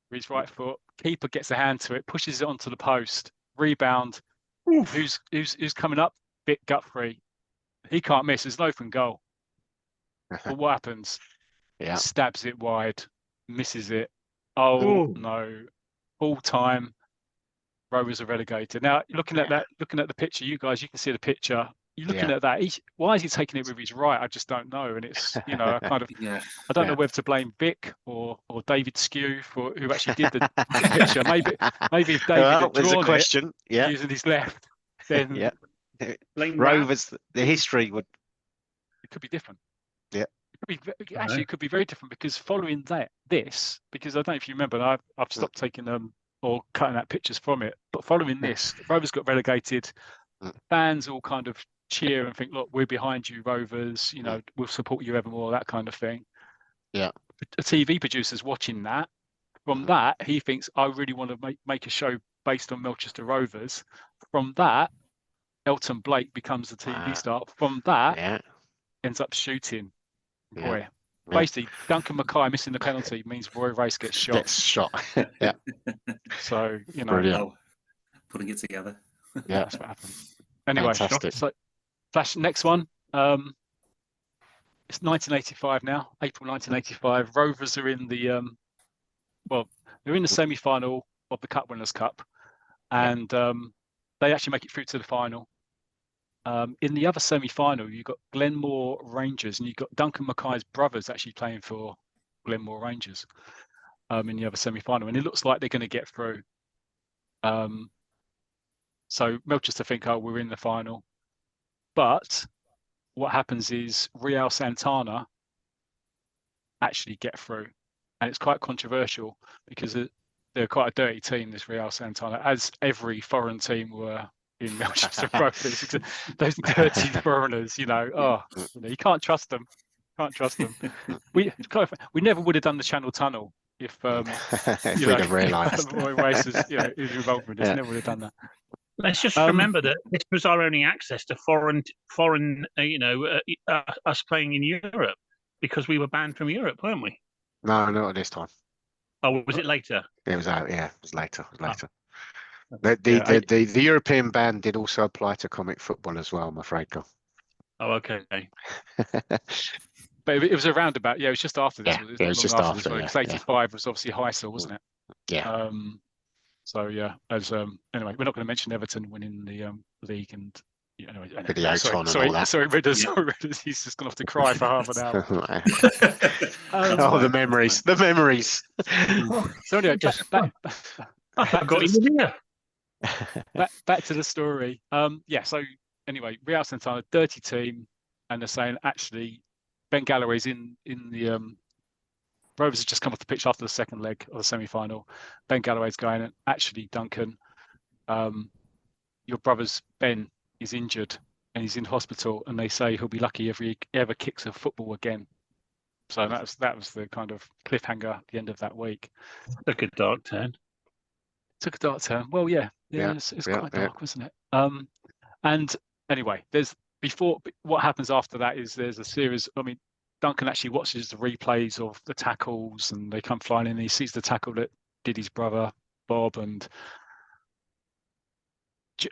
with his right foot. Keeper gets a hand to it, pushes it onto the post. Rebound. Who's coming up? Bit Guthrie. He can't miss. It's an open goal. But what happens? Yeah. Stabs it wide, misses it. Oh no! All time. Rovers are relegated. Now, looking at the picture, you guys, you can see the picture. You're looking at that. Why is he taking it with his right? I just don't know. And it's, I kind of, I don't know whether to blame Vic or David Skew for who actually did the picture. Maybe if David had drawn it using his left, then Rovers, the history would. It could be different. Yeah. It could be very different because following because I don't know if you remember, I've stopped taking or cutting out pictures from it. But following this, Rovers got relegated. Fans all kind of cheer and think, "Look, we're behind you, Rovers. We'll support you evermore." That kind of thing. Yeah. A TV producer's watching that. From that, he thinks, "I really want to make a show based on Melchester Rovers." From that, Elton Blake becomes the TV star. From that, ends up shooting. Boy, basically, Duncan McKay missing the penalty means Roy Race gets shot. Yeah. So brilliant. Putting it together. Yeah, that's what happened. Anyway, fantastic. So flash next one. It's 1985 now, April 1985. Rovers are in the they're in the semi-final of the Cup Winners' Cup, and they actually make it through to the final. In the other semi-final, you've got Glenmore Rangers, and you've got Duncan McKay's brothers actually playing for Glenmore Rangers in the other semi-final, and it looks like they're going to get through. So Melchester think, we're in the final. But what happens is Real Santana actually get through, and it's quite controversial because they're quite a dirty team, this Real Santana, as every foreign team were in Melchester Rovers. Those dirty foreigners, you can't trust them. We never would have done the Channel Tunnel if we'd have realised. Roy Race's his involvement. Never would have done that. Let's just remember that this was our only access to foreign, us playing in Europe because we were banned from Europe, weren't we? No, not at this time. Oh, was it later? It was out. Yeah, it was later. The European ban did also apply to comic football as well, I'm afraid, Carl. Oh, okay. But it was around about, it was just after this. It was just after. Because 85 was obviously Heysel, wasn't it? Yeah. So anyway, we're not going to mention Everton winning the league and anyway. Sorry, Ridders. He's just going to have to cry for half an hour. The memories. So anyway, back to the story. So anyway, Real Santana, dirty team, and they're saying actually Ben Galloway's in the Rovers have just come off the pitch after the second leg of the semi-final. Ben Galloway's going, and actually, Duncan, your brother's Ben is injured and he's in hospital, and they say he'll be lucky if he ever kicks a football again. So that was the kind of cliffhanger at the end of that week. Took a dark turn. Well, it's quite dark, wasn't it? And anyway, what happens after that is there's a series. I mean, Duncan actually watches the replays of the tackles, and they come flying in. And he sees the tackle that did his brother Bob, and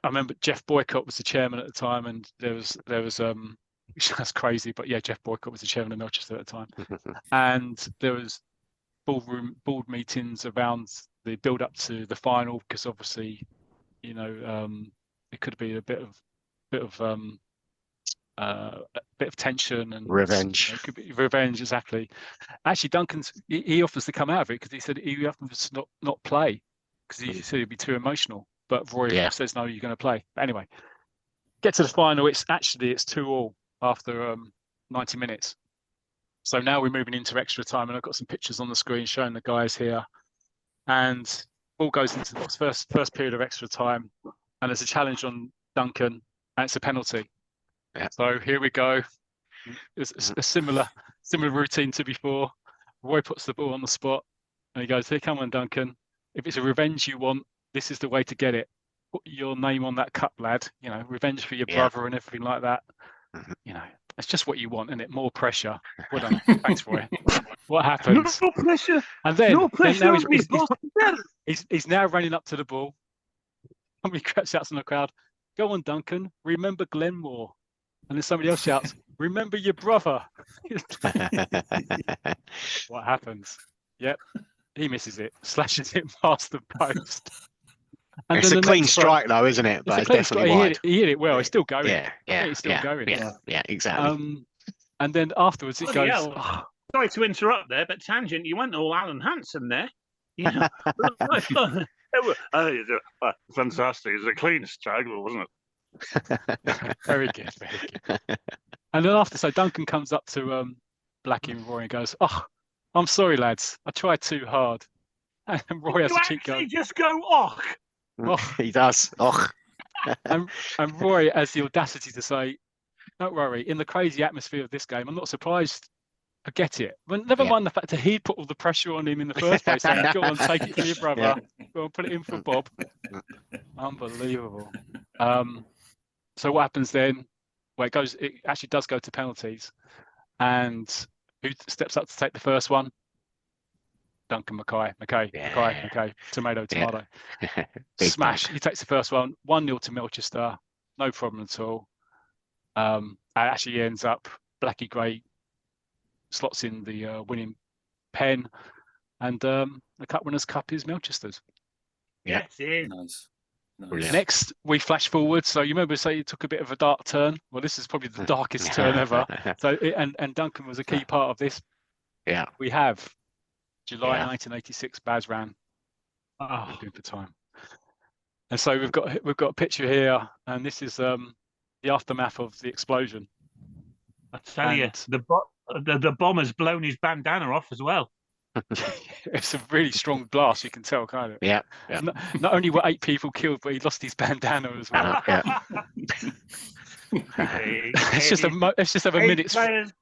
I remember Jeff Boycott was the chairman at the time, and there was that's crazy, but Jeff Boycott was the chairman of Melchester at the time, and there was board meetings around the build up to the final because obviously, it could be a bit of tension and revenge. It could be revenge, exactly. Actually, he offers to come out of it because he said he offers to not play because he said it'd be too emotional. But Roy says no, you're going to play. But anyway, get to the final. It's 2-2 after 90 minutes. So now we're moving into extra time, and I've got some pictures on the screen showing the guys here. And ball goes into the first period of extra time, and there's a challenge on Duncan, and it's a penalty. Yeah. So here we go. It's a similar routine to before. Roy puts the ball on the spot, and he goes, "Here, come on, Duncan. If it's a revenge you want, this is the way to get it. Put your name on that cup, lad. You know, revenge for your brother and everything like that. You know, it's just what you want, isn't it? More pressure. Well done. Thanks, Roy." What happens? No pressure. And then, No pressure now on me, boss. he's now running up to the ball. Somebody shouts in the crowd, "Go on, Duncan. Remember Glenmore." And then somebody else shouts, "Remember your brother." What happens? Yep. He misses it, slashes it past the post. And It's then a the clean next strike, though, isn't it? But it's definitely wide. He hit it well. It's still going. Yeah, It's still going. Yeah, exactly. And then afterwards it Bloody goes. hell. "Oh, Sorry to interrupt there, but tangent, you went all Alan Hansen there. Yeah. Fantastic. It was a clean strike, wasn't it? very good, very good." And then after, so Duncan comes up to Blackie and Roy and goes, "Oh, I'm sorry, lads. I tried too hard." And Roy has You a cheek actually go. just go, "Oh." He does. Oh. And Roy has the audacity to say, "Don't worry, in the crazy atmosphere of this game, I'm not surprised. Forget it. But never mind the fact that he'd put all the pressure on him in the first place, saying, 'Go on, take it for your brother. Go on, put it in for Bob.'" Unbelievable. So what happens then? Well, it actually does go to penalties. And who steps up to take the first one? Duncan McKay. Tomato. Smash. He takes the first one. 1-0 to Melchester. No problem at all. And actually ends up Blackie Gray slots in the winning pen, and the Cup Winners' Cup is Melchester's. Yeah. Nice. Brilliant. Next, we flash forward. So you remember, say, it took a bit of a dark turn. Well, this is probably the darkest turn ever. So and Duncan was a key part of this. Yeah. We have July 1986. Baz ran. Good for time. And so we've got a picture here, and this is the aftermath of the explosion. I tell you, the bomber's blown his bandana off as well. It's a really strong blast, you can tell, can't it? Yeah. Not only were 8 people killed, but he lost his bandana as well. Let's just have a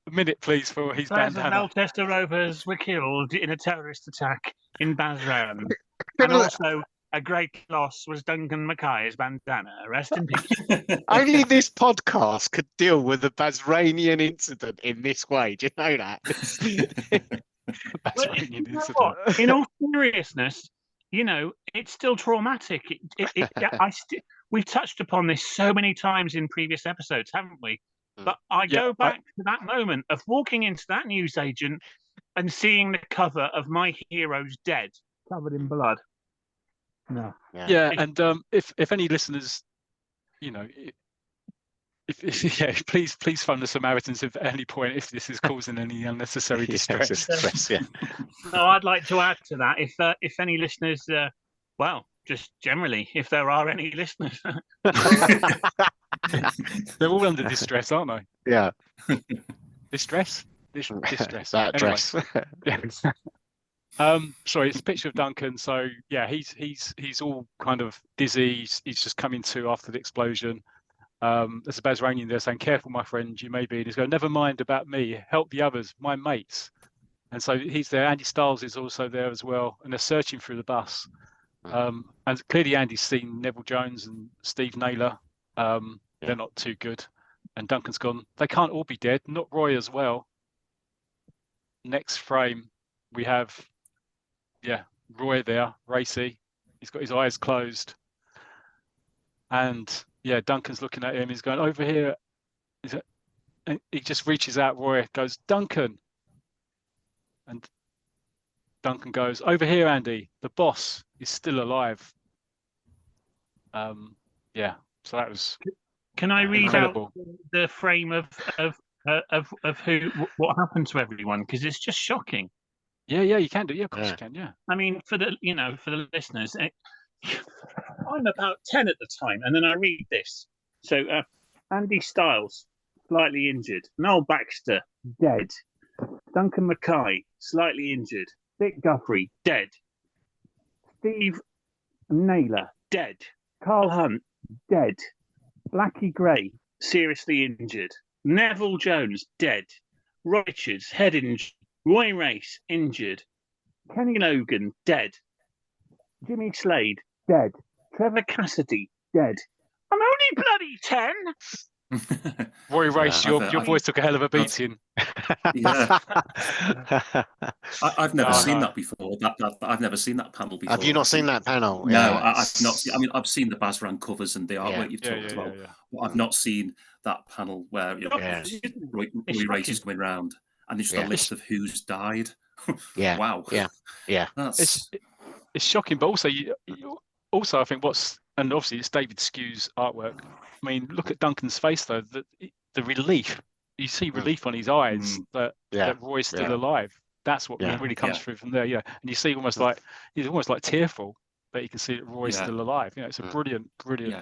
minute, please, for his bandana. Melchester Rovers were killed in a terrorist attack in Basran, and also a great loss was Duncan McKay's bandana. Rest in peace. Only this podcast could deal with the Basranian incident in this way. Do you know that? In all seriousness, it's still traumatic. We've touched upon this so many times in previous episodes, haven't we? But I go back to that moment of walking into that newsagent and seeing the cover of My Hero's Dead, covered in blood. No. Yeah, and if any listeners, please phone the Samaritans at any point if this is causing any unnecessary distress. No, I'd like to add to that if any listeners, just generally, if there are any listeners, they're all under distress, aren't they? Yeah. Distress. That dress. Sorry, it's a picture of Duncan. So yeah, he's all kind of dizzy. He's just coming to after the explosion. There's a Basranian there saying, "Careful, my friend, you may be." And he's going, "Never mind about me. Help the others, my mates." And so he's there. Andy Stiles is also there as well, and they're searching through the bus. And clearly Andy's seen Neville Jones and Steve Naylor. They're not too good. And Duncan's gone, "They can't all be dead, not Roy as well." Next frame, we have, Roy there, racy. He's got his eyes closed. And Duncan's looking at him. He's going, "Over here." And he just reaches out. Roy goes, "Duncan." And Duncan goes, "Over here, Andy. The boss is still alive." So that was. Can I read incredible. out the frame of what happened to everyone? Because it's just shocking. Yeah, you can do. Yeah, of course you can. Yeah. I mean, for the listeners, I'm about 10 at the time, and then I read this. So Andy Stiles, slightly injured. Noel Baxter, dead. Duncan McKay, slightly injured. Dick Guthrie, dead. Steve Naylor, dead. Carl Hunt, dead. Blackie Gray, seriously injured. Neville Jones, dead. Richards, head injured. Roy Race, injured. Kenny Logan, dead. Jimmy Slade, dead. Trevor Cassidy, dead. I'm only bloody 10. Roy Race, Yeah, your boys took a hell of a beating. Yeah, I've never No, seen no. that before. I've never seen that panel before. Have you not seen that panel? No, Yeah, I've not seen. I mean, I've seen the Bazran covers and the artwork you've talked about, but I've not seen that panel where Roy Race is going round and it's just a list of who's died. Yeah. Wow. Yeah. That's It's shocking, but also I think and obviously it's David Skew's artwork. I mean, look at Duncan's face though. The relief. You see relief on his eyes that Roy's still alive. That's what really comes through from there. Yeah, and you see he's almost like tearful that you can see that Roy's still alive. You know, it's a brilliant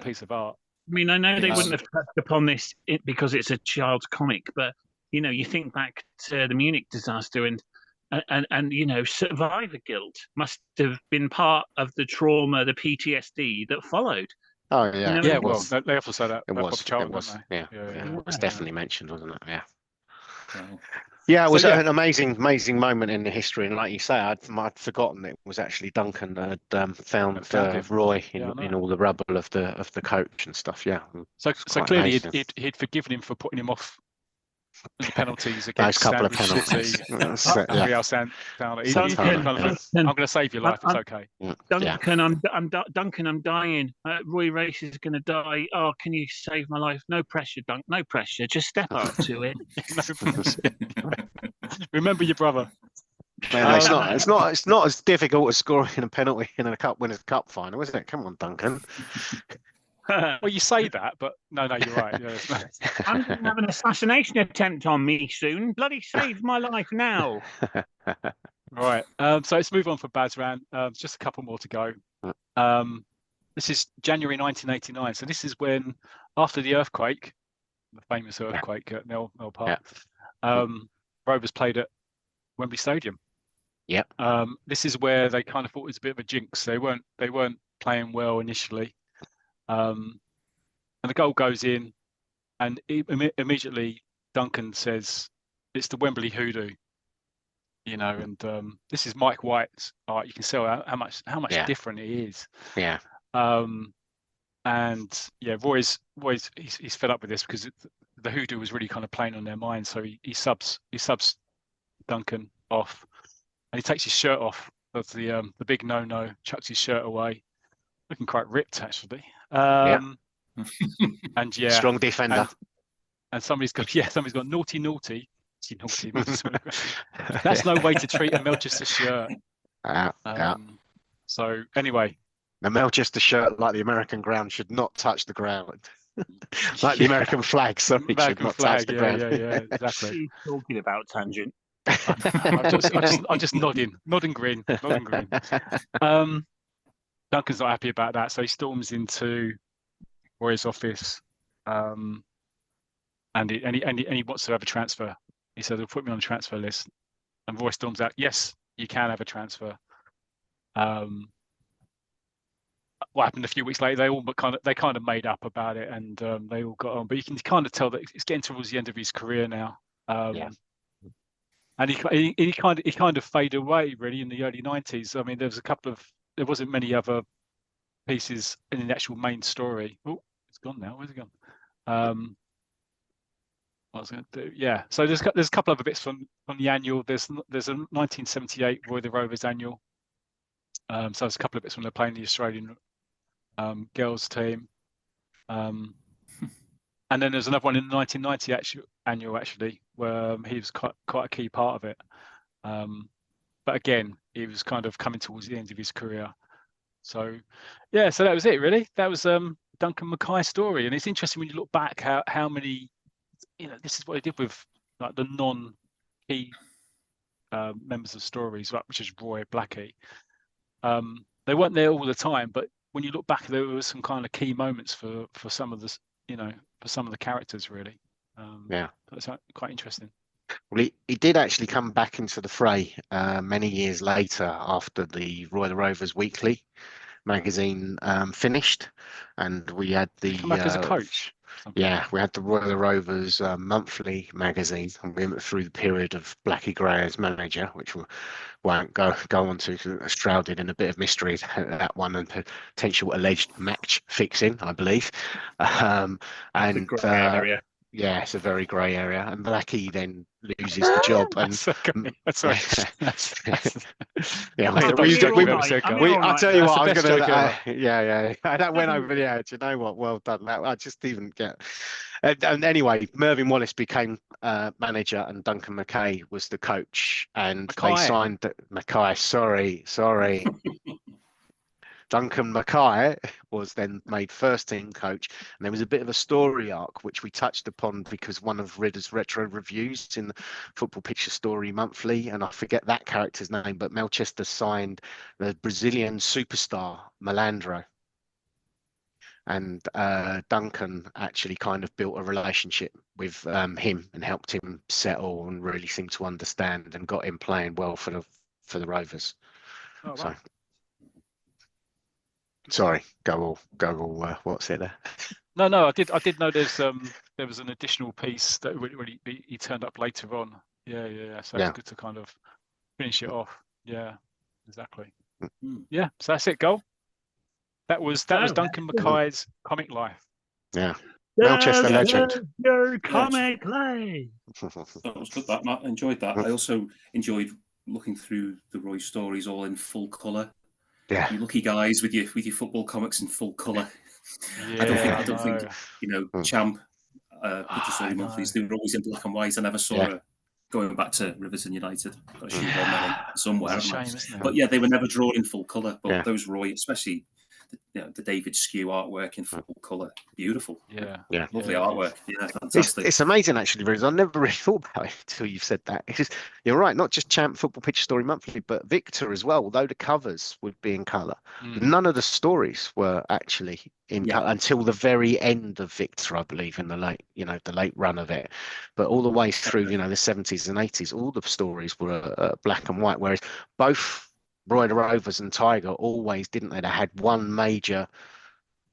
piece of art. I mean, I know they wouldn't have touched upon this because it's a child's comic, but you know, you think back to the Munich disaster and you know, survivor guilt must have been part of the trauma, the PTSD that followed. Oh yeah. You know, Well, they also say that. It was. Child, It was. yeah. It was definitely mentioned, wasn't it? Yeah. wow. Yeah, it was an amazing moment in the history, and like you say, I'd forgotten it was actually Duncan that had found Roy in all the rubble of the coach and stuff. Yeah. So clearly he'd forgiven him for putting him off the penalties against those couple of Sandwich penalties. City. I'm going to save your life. It's okay. Duncan, I'm dying. Roy Race is going to die. Oh, can you save my life? No pressure, Dunk. No pressure. Just step up to it. Remember your brother. It's not as difficult as scoring a penalty in a Winners' Cup final, is it? Come on, Duncan. Well, you say that, but no, you're right. Yeah, I'm going to have an assassination attempt on me soon. Bloody save my life now. Right. So let's move on for Bazran. Just a couple more to go. This is January 1989. So this is when, after the earthquake, the famous earthquake at Mill Park, Rovers played at Wembley Stadium. Yep. This is where they kind of thought it was a bit of a jinx. They weren't playing well initially. And the goal goes in, and immediately Duncan says it's the Wembley hoodoo, you know. And this is Mike White's art. You can see how much different it is. Yeah. And yeah, Roy's he's fed up with this because the hoodoo was really kind of playing on their mind. So he subs Duncan off, and he takes his shirt off. That's the big no, chucks his shirt away, looking quite ripped actually. And strong defender. And somebody's got naughty. That's no way to treat a Melchester shirt. So anyway, the Melchester shirt, like the American ground, should not touch the ground. Like the American flag, sorry, should not touch the ground. Yeah, exactly. What are you talking about, Tangent? I'm just nodding green. Duncan's not happy about that, so he storms into Roy's office, and he wants to have a transfer. He said, "They'll put me on the transfer list." And Roy storms out, "Yes, you can have a transfer." What happened a few weeks later? They kind of made up about it, and they all got on. But you can kind of tell that it's getting towards the end of his career now. And he kind of faded away really in the early 90s. I mean, there wasn't many other pieces in the actual main story. Oh, it's gone now. Where's it gone? What was I going to do? Yeah. So there's a couple other bits from the annual. There's a 1978 Roy the Rovers annual. So there's a couple of bits when they're playing the Australian girls team. And then there's another one in the 1990 annual actually, where he was quite a key part of it. But again, he was kind of coming towards the end of his career. So yeah, so that was it really. That was Duncan McKay's story, and it's interesting when you look back how many, you know, this is what they did with like the non-key members of stories, right, which is Roy, Blackie. They weren't there all the time, but when you look back, there was some kind of key moments for some of the, you know, for some of the characters really. That's quite interesting. Well, he did actually come back into the fray many years later after the Roy the Rovers Weekly magazine finished, and we had the Come back as a coach. yeah, we had the Royal Rovers monthly magazine, and we went through the period of Blackie Gray as manager, which we won't go on to, 'cause it's shrouded in a bit of mystery, that one, and potential alleged match fixing, I believe. And grey area. yeah, it's a very grey area, and Blackie then loses the job, and Sorry. yeah, That's the best joke you've ever said, Guy. I'll tell you That's what, the I'm best gonna, joke ever. yeah, that went over the edge. You know what? Well done. That I just even get. And anyway, Mervyn Wallace became manager, and Duncan McKay was the coach, and they signed McKay. Sorry. Duncan McKay was then made first team coach, and there was a bit of a story arc which we touched upon because one of Ridder's retro reviews in the Football Picture Story Monthly, and I forget that character's name, but Melchester signed the Brazilian superstar Malandro, and Duncan actually kind of built a relationship with him and helped him settle and really seem to understand, and got him playing well for the Rovers. Oh, wow. So. Sorry, go all. What's it there? No, I did know there was an additional piece that really he turned up later on. Yeah. So it's good to kind of finish it off. Yeah, exactly. Yeah, so that's it. Goal. That was Duncan McKay's comic life. Yeah, Melchester legend. Your comic life. That was good. That Matt, enjoyed that. I also enjoyed looking through the Roy stories all in full colour. Yeah, you lucky guys with your football comics in full colour. Yeah, I don't think Champ, Picture Story Monthlies, they were always in black and white. I never saw going back to Rivers and United. Got a shoehorn medal somewhere. It's a shame, isn't it? But yeah, they were never drawn in full colour. But those Roy, especially the David Skew artwork in full colour, beautiful. Yeah, lovely artwork. Yeah, fantastic. It's amazing actually, Riz. I never really thought about it until you've said that. It's just, you're right, not just Champ Football Picture Story Monthly, but Victor as well. Although the covers would be in colour, none of the stories were actually in colour until the very end of Victor, I believe, in the late run of it. But all the way through, the 70s and 80s, all the stories were black and white. Whereas both Royal Rovers and Tiger always, didn't they? They had one major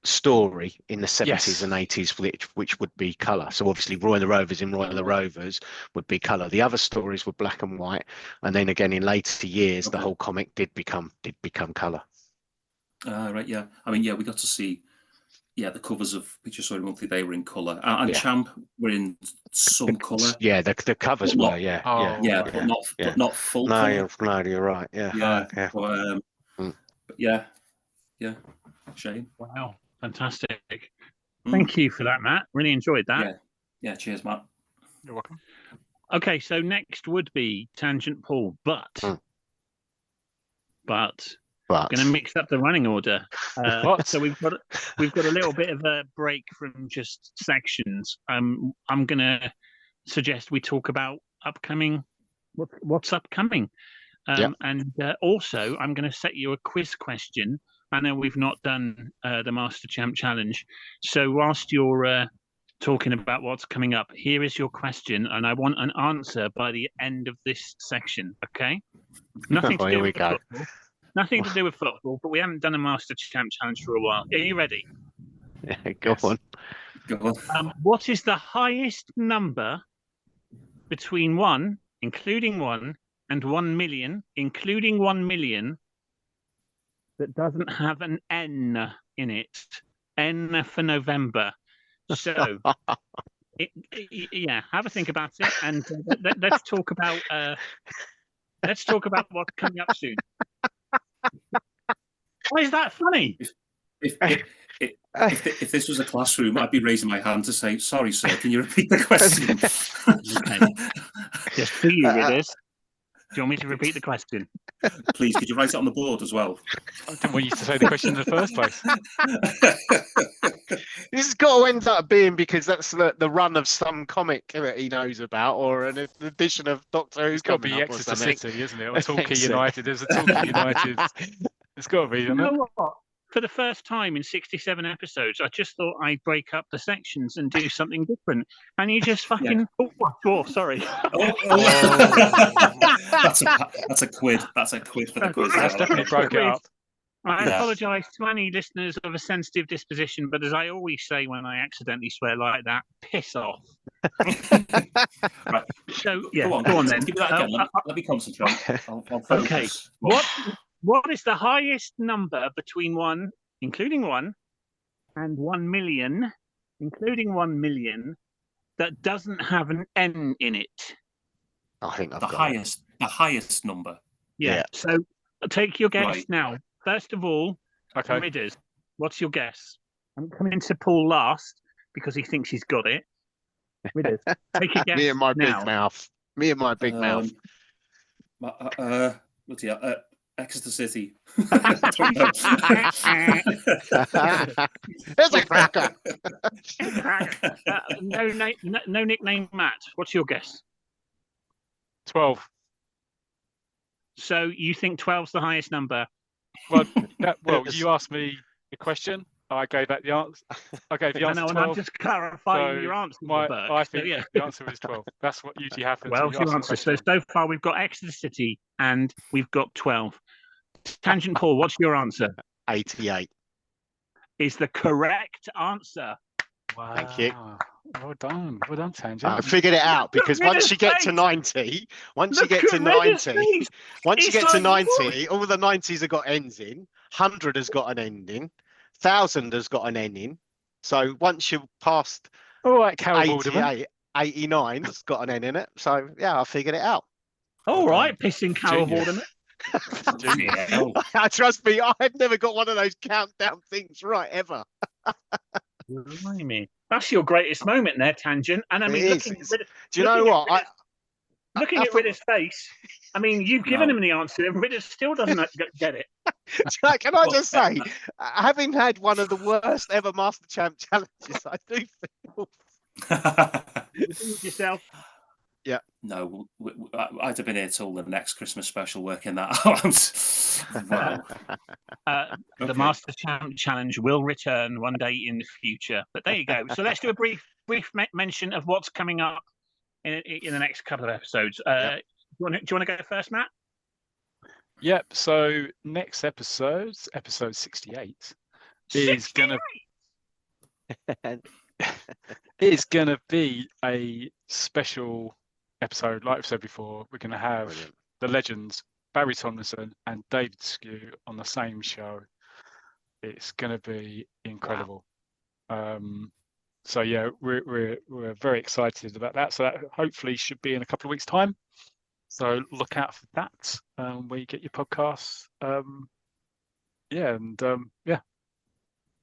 story in the 70s and 80s which would be colour. So obviously Royal Rovers in Royal Rovers would be colour. The other stories were black and white, and then again in later years the whole comic did become colour. Right, yeah. I mean, we got to see the covers of Picture Story Monthly, they were in colour. And Champ were in some colour. Yeah, the covers were, but not full colour. No, you're right. Yeah. But shame. Wow, fantastic. Thank you for that, Matt. Really enjoyed that. Yeah, cheers, Matt. You're welcome. Okay, so next would be Tangent Paul, but going to mix up the running order. So we've got a little bit of a break from just sections. I'm going to suggest we talk about what's upcoming, and also I'm going to set you a quiz question. I know we've not done the Master Champ Challenge, so whilst you're talking about what's coming up, here is your question, and I want an answer by the end of this section. Okay? Nothing to do with football. Nothing to do with football, but we haven't done a Master Champ Challenge for a while. Are you ready? Yeah, go on. What is the highest number between 1, including 1, and 1 million, including 1 million, that doesn't have an N in it? N for November. So, have a think about it, and let's talk about what's coming up soon. Why is that funny? If this was a classroom, I'd be raising my hand to say, "Sorry, sir, can you repeat the question?" Just for you, Ridders. Do you want me to repeat the question? Please, could you write it on the board as well? I didn't want you to say the question in the first place. This has got to end up being because that's the run of some comic that he knows about, or an edition of Doctor Who's. It's got to be Exeter City, isn't it? Or Torquay United. There's a Torquay United. It's got to be. You know what? For the first time in 67 episodes, I just thought I'd break up the sections and do something different. And you just fucking... Oh, sorry. That's a quid. That's a quid for the quiz. That's definitely broke it up. I Yeah. apologise to any listeners of a sensitive disposition, but as I always say when I accidentally swear like that, piss off. Right. So yeah, Go on, go on then. Give me that again. Let me concentrate. I'll focus. Okay. What is the highest number between 1, including 1, and 1 million, including 1 million, that doesn't have an N in it? I think I've The got it. highest number. Yeah. So take your guess Right. now. First of all, Okay. Ridders, what's your guess? I'm coming to Paul last because he thinks he's got it. Ridders, take a guess Me and my now. big mouth. Me and my big mouth. What's it? Exeter City. It's a cracker. No nickname, Matt. What's your guess? 12. So you think 12's the highest number? Well, you asked me the question. I gave that the answer. I gave the answer. I know, 12. and I'm just clarifying So your answer. I think the answer is 12. That's what usually happens. Well, when you ask your a answer. So question. far we've got Exeter City and we've got 12. Tangent Paul, what's your answer? 88. Is the correct answer. Wow. Thank you. Well done, Tangent. I figured it out because once you get to 90, once you get to 90, all the 90s have got ends in. 100 has got an ending. 1,000 has got an ending. So once you're past All right, Carol Balderman. 88, 89, it's got an end in it. So yeah, I figured it out. All right, pissing Carol Genius. Vorderman. Trust me, I've never got one of those countdown things right ever. Blimey. That's your greatest moment there, Tangent. And I mean, It is. Do you know what? Looking at Ridder's face, I mean, you've given him the answer, and Ridder still doesn't get it. Can I just say, having had one of the worst ever Master Champ challenges, I do feel. Yourself. Yeah. No, I'd have been here till the next Christmas special working that out. Wow. The Master Champ challenge will return one day in the future. But there you go. So let's do a brief mention of what's coming up in the next couple of episodes. Do you want to go first, Matt? Yep. So next episode 68, is gonna be a special episode. Like I've said before, we're gonna have the legends Barry Tomlinson and David Skew on the same show. It's gonna be incredible. So yeah, we're very excited about that. So that hopefully should be in a couple of weeks' time. So look out for that where you get your podcasts.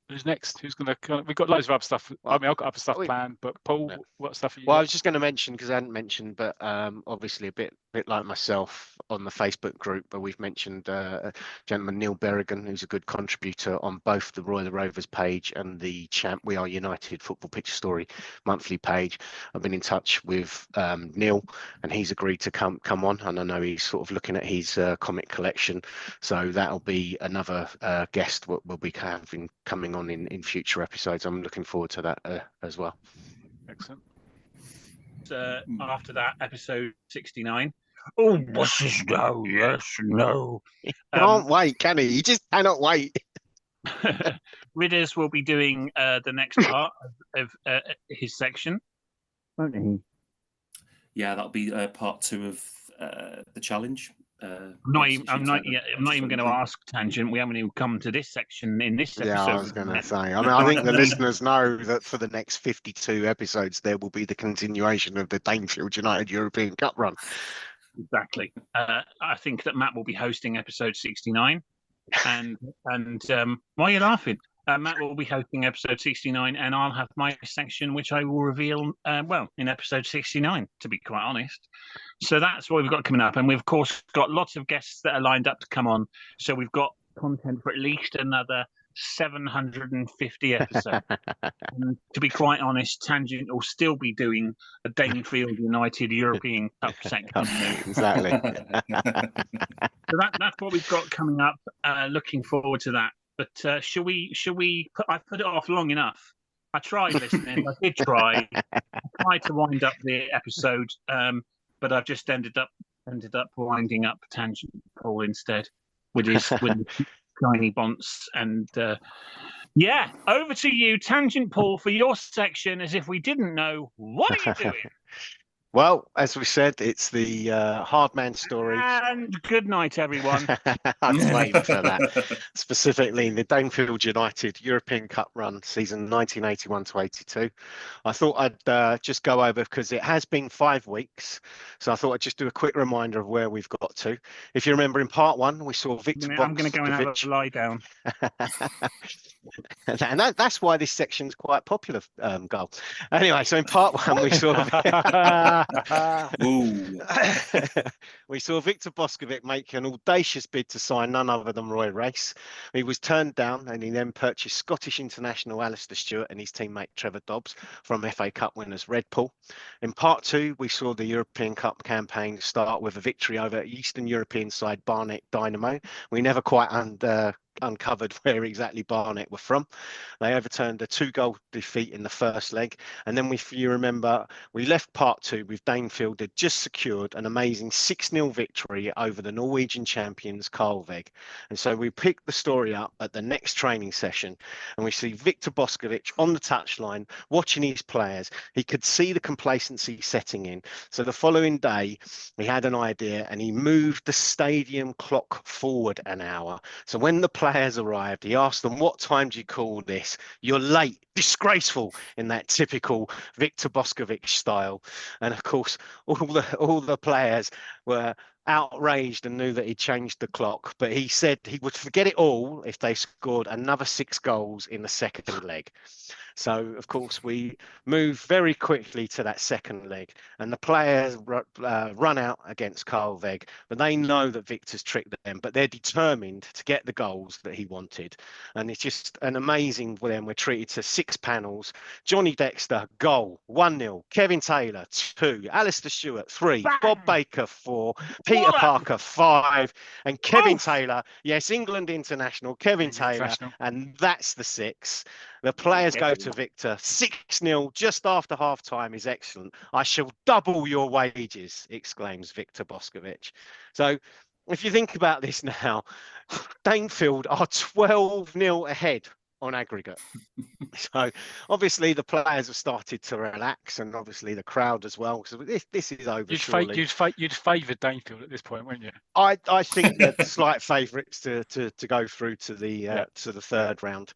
Who's next? Who's gonna? We've got loads of other stuff. I mean, I've got other stuff planned, but Paul, what stuff are you? Well, I was just going to mention because I hadn't mentioned, but obviously a bit like myself on the Facebook group, but we've mentioned a gentleman, Neil Berrigan, who's a good contributor on both the Royal Rovers page and the We Are United Football Picture Story monthly page. I've been in touch with Neil, and he's agreed to come on, and I know he's sort of looking at his comic collection, so that'll be another guest we'll be having coming on in future episodes. I'm looking forward to that as well. Excellent. After that, episode 69. Oh, what's this now? Yes, no. Can't wait, can he? He just cannot wait. Ridders will be doing the next part of his section, Won't he? Yeah, that'll be part 2 of the challenge. I'm not even going to ask Tangent. We haven't even come to this section in this episode. Yeah, I was going to say. I mean, I think the listeners know that for the next 52 episodes, there will be the continuation of the Danefield United European Cup run. Exactly. I think that Matt will be hosting episode 69, and why are you laughing? Matt will be hosting episode 69, and I'll have my section, which I will reveal in episode 69, to be quite honest. So that's what we've got coming up, and we've of course got lots of guests that are lined up to come on. So we've got content for at least another 750 episodes. And to be quite honest, Tangent will still be doing a Danefield United European Cup section. Exactly. So that's what we've got coming up. Looking forward to that. But shall we I've put it off long enough. I tried listening. I did try. I tried to wind up the episode, but I've just ended up winding up Tangent Paul instead with his shiny bonts. And yeah, over to you, Tangent Paul, for your section. As if we didn't know, what are you doing? Well, as we said, it's the hard man story. And good night, everyone. I was waiting for that. Specifically in the Danefield United European Cup run, season 1981 to 82. I thought I'd just go over, because it has been 5 weeks. So I thought I'd just do a quick reminder of where we've got to. If you remember, in part 1, we saw Victor I'm going to go and have Boskovic. a lie down. And that's why this section's quite popular, Goal. Anyway, so in part 1, we saw we saw Victor Boskovic make an audacious bid to sign none other than Roy Race. He was turned down, and he then purchased Scottish international Alistair Stewart and his teammate Trevor Dobbs from FA Cup winners Redpool. In part 2, we saw the European Cup campaign start with a victory over Eastern European side Barnet Dynamo. We never quite uncovered where exactly Barnet were from. They overturned a 2-goal defeat in the first leg, and then if you remember, we left part 2 with Danefield had just secured an amazing 6-0 victory over the Norwegian champions Karlveg. And so we picked the story up at the next training session, and we see Victor Boskovic on the touchline watching his players. He could see the complacency setting in. So the following day he had an idea, and he moved the stadium clock forward an hour. So when the players arrived, he asked them, "What time do you call this? You're late. Disgraceful," in that typical Victor Boskovic style. And of course, all the players were outraged and knew that he changed the clock, but he said he would forget it all if they scored another 6 goals in the second leg. So, of course, we move very quickly to that second leg, and the players run out against Karlveg, but they know that Victor's tricked them, but they're determined to get the goals that he wanted. And it's just an amazing when we're treated to 6 panels. Johnny Dexter, goal, 1-0. Kevin Taylor, 2. Alistair Stewart, 3. Bang! Bob Baker, 4. Peter Parker, 5. And Kevin Taylor, yes, England international, Kevin Taylor, and that's the 6. The players go to Victor. 6-0 just after half time is excellent. "I shall double your wages," exclaims Victor Boskovic. So if you think about this now, Danefield are 12-0 ahead on aggregate. So obviously the players have started to relax, and obviously the crowd as well. So this is over. You'd favour Danefield at this point, wouldn't you? I think they're slight favourites to go through to the third round.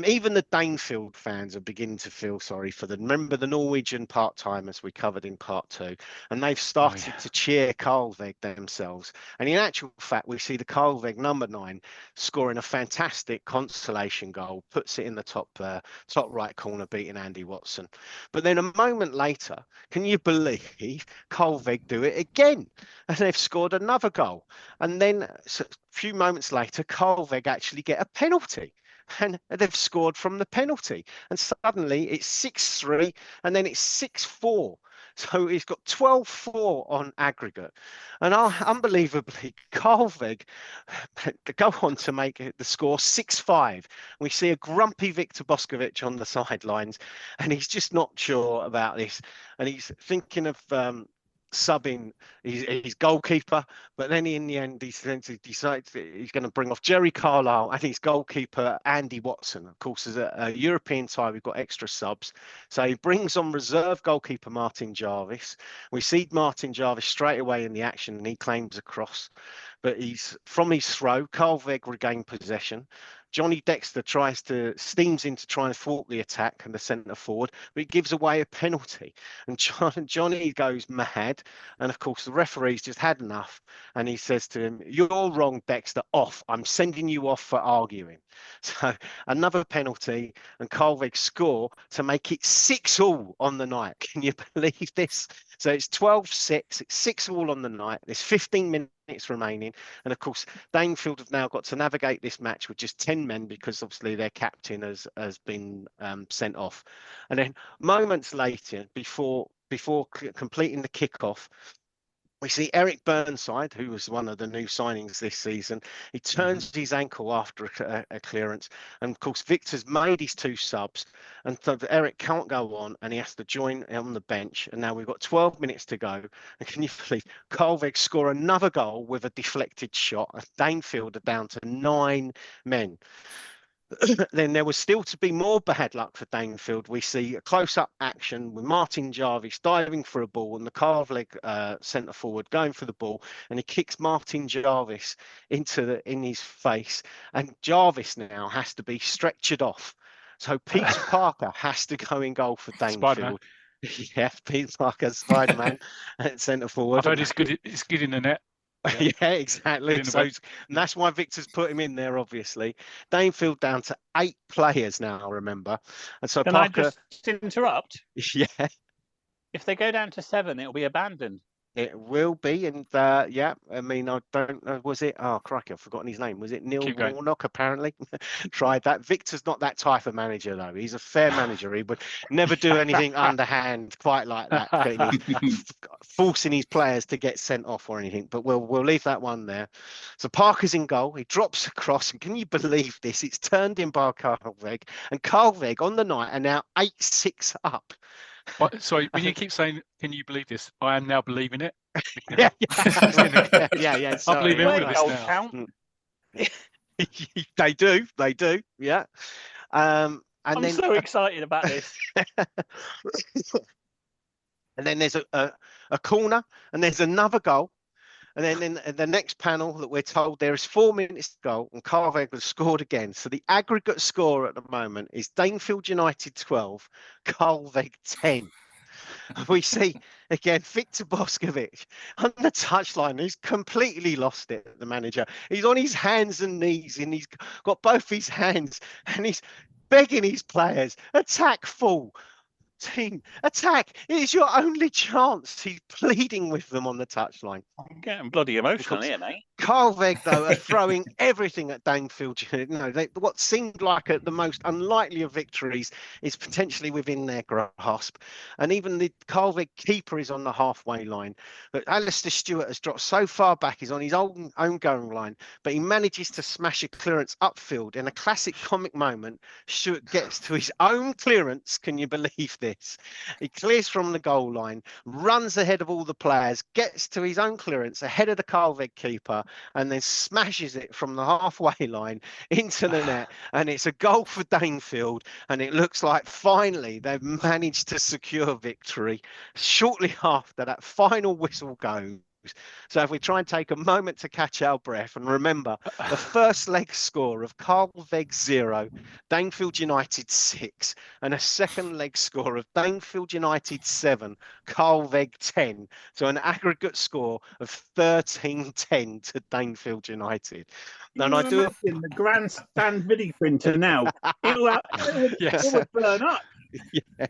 Even the Danefield fans are beginning to feel sorry for them. Remember the Norwegian part-timers we covered in part 2, and they've started to cheer Karlveg themselves. And in actual fact, we see the Karlveg number 9 scoring a fantastic consolation goal, puts it in the top right corner, beating Andy Watson. But then a moment later, can you believe Karlveg do it again? And they've scored another goal. And then a few moments later, Karlveg actually get a penalty. And they've scored from the penalty. And suddenly it's 6-3, and then it's 6-4. So he's got 12-4 on aggregate. And unbelievably, Karlveg go on to make the score 6-5. We see a grumpy Victor Boskovic on the sidelines, and he's just not sure about this. And he's thinking of subbing his goalkeeper, but then in the end he decides he's going to bring off Jerry Carlisle and his goalkeeper Andy Watson. Of course, as a European tie, we've got extra subs, so he brings on reserve goalkeeper Martin Jarvis. We see Martin Jarvis straight away in the action, and he claims a cross, but he's from his throw. Karlveg regain possession. Johnny Dexter steams in to try and thwart the attack and the centre forward, but he gives away a penalty. And Johnny goes mad. And of course, the referee's just had enough. And he says to him, "You're wrong, Dexter, off. I'm sending you off for arguing." So another penalty, and Karlveg score to make it 6-all on the night. Can you believe this? So it's 12-6, it's 6-all on the night. There's 15 minutes remaining. And of course, Danefield have now got to navigate this match with just 10 men, because obviously their captain has been sent off. And then moments later, before completing the kickoff, We see Eric Burnside, who was one of the new signings this season. He turns his ankle after a clearance. And of course, Victor's made his 2 subs. And so Eric can't go on and he has to join on the bench. And now we've got 12 minutes to go. And can you believe Karlveg score another goal with a deflected shot? Danefield are down to 9 men. Then there was still to be more bad luck for Danefield. We see a close-up action with Martin Jarvis diving for a ball and the Karlveg centre forward going for the ball, and he kicks Martin Jarvis in his face, and Jarvis now has to be stretchered off. So Peter Parker has to go in goal for Danefield. Yeah, Peter Parker, Spider-Man at centre forward. I've heard it's good in the net. Yeah, exactly. So, and that's why Victor's put him in there, obviously. Danefield down to 8 players now, remember. And so Can Parker. I just interrupt? Yeah. If they go down to 7, it'll be abandoned. It will be, and yeah, I mean, I don't know, was it? Oh, crikey, I've forgotten his name. Was it Neil Warnock, apparently? Tried that. Victor's not that type of manager, though. He's a fair manager. He would never do anything underhand quite like that, forcing his players to get sent off or anything, but we'll leave that one there. So Parker's in goal. He drops across, and can you believe this? It's turned in by Karlveg, and Karlveg on the night are now 8-6 up. Sorry, when you keep saying, "Can you believe this?" I am now believing it. Yeah. I believe in all of this now. They do. Yeah. And I'm then, so excited about this. And then there's a corner, and there's another goal. And then in the next panel that we're told there is 4 minutes to go, and Karlveg has scored again. So the aggregate score at the moment is Danefield United 12, Karlveg 10. We see again Victor Boskovic on the touchline. He's completely lost it, the manager. He's on his hands and knees, and he's got both his hands, and he's begging his players, attack full. Team, attack! It is your only chance. He's pleading with them on the touchline. I'm getting bloody emotional here, mate. Karlveg, though, are throwing everything at Danefield. What seemed like the most unlikely of victories is potentially within their grasp. And even the Karlveg keeper is on the halfway line. But Alistair Stewart has dropped so far back, he's on his own going line, but he manages to smash a clearance upfield. In a classic comic moment, Stewart gets to his own clearance. Can you believe this? He clears from the goal line, runs ahead of all the players, gets to his own clearance ahead of the Karlveg keeper, and then smashes it from the halfway line into the net. And it's a goal for Danefield, and it looks like finally they've managed to secure victory. Shortly after that final whistle goes. So if we try and take a moment to catch our breath and remember the first leg score of Karlveg 0, Danefield United 6, and a second leg score of Danefield United 7, Karlveg 10. So an aggregate score of 13-10 to Danefield United. And I do in the grandstand video printer now. It will burn up. Yeah.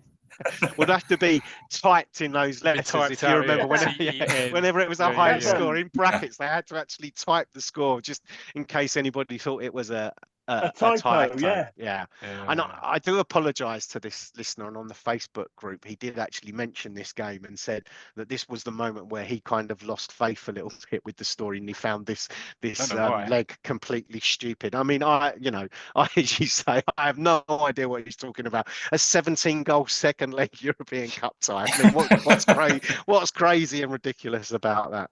Would have to be typed in those letters if you remember whenever it was a high score in brackets, they had to actually type the score just in case anybody thought it was a typo. Yeah. And I do apologise to this listener, and on the Facebook group he did actually mention this game and said that this was the moment where he kind of lost faith a little bit with the story, and he found this leg completely stupid. I mean, I as you say, I have no idea what he's talking about. A 17-goal second leg European Cup tie. I mean, what's crazy and ridiculous about that?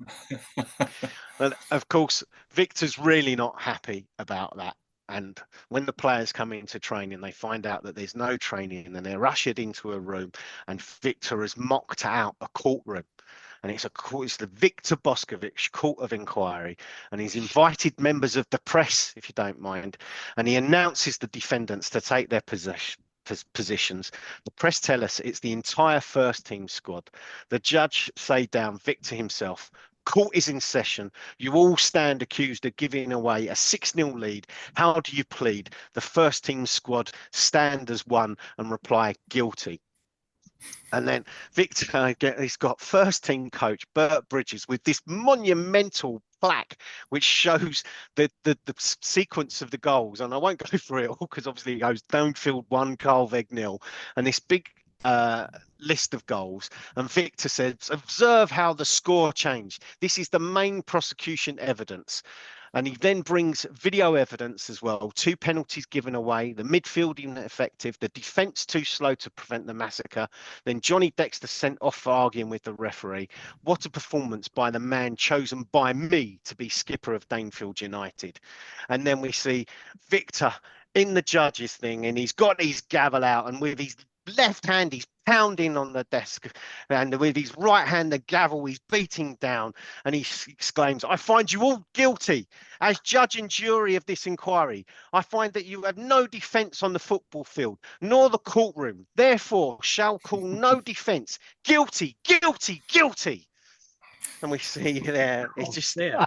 And of course, Victor's really not happy about that. And when the players come into training, they find out that there's no training, and they're ushered into a room, and Victor has mocked out a courtroom. And it's the Victor Boskovic Court of Inquiry. And he's invited members of the press, if you don't mind. And he announces the defendants to take their positions. The press tell us it's the entire first team squad. The judge say down Victor himself. Court is in session. You all stand accused of giving away a 6-0 lead. How do you plead? The first team squad stand as one and reply guilty. And then Victor, he's got first team coach Bert Bridges with this monumental plaque which shows the sequence of the goals. And I won't go through it all because obviously it goes Danefield 1, Karlveg 0. And this big list of goals, and Victor says, observe how the score changed. This is the main prosecution evidence. And he then brings video evidence as well. 2 penalties given away, the midfield ineffective, the defence too slow to prevent the massacre. Then Johnny Dexter sent off for arguing with the referee. What a performance by the man chosen by me to be skipper of Danefield United. And then we see Victor in the judges thing, and he's got his gavel out, and with his left hand he's pounding on the desk, and with his right hand the gavel he's beating down, and he exclaims, I find you all guilty as judge and jury of this inquiry. I find that you have no defence on the football field nor the courtroom, therefore shall call no defence. Guilty, guilty, guilty. And we see there, it's just there.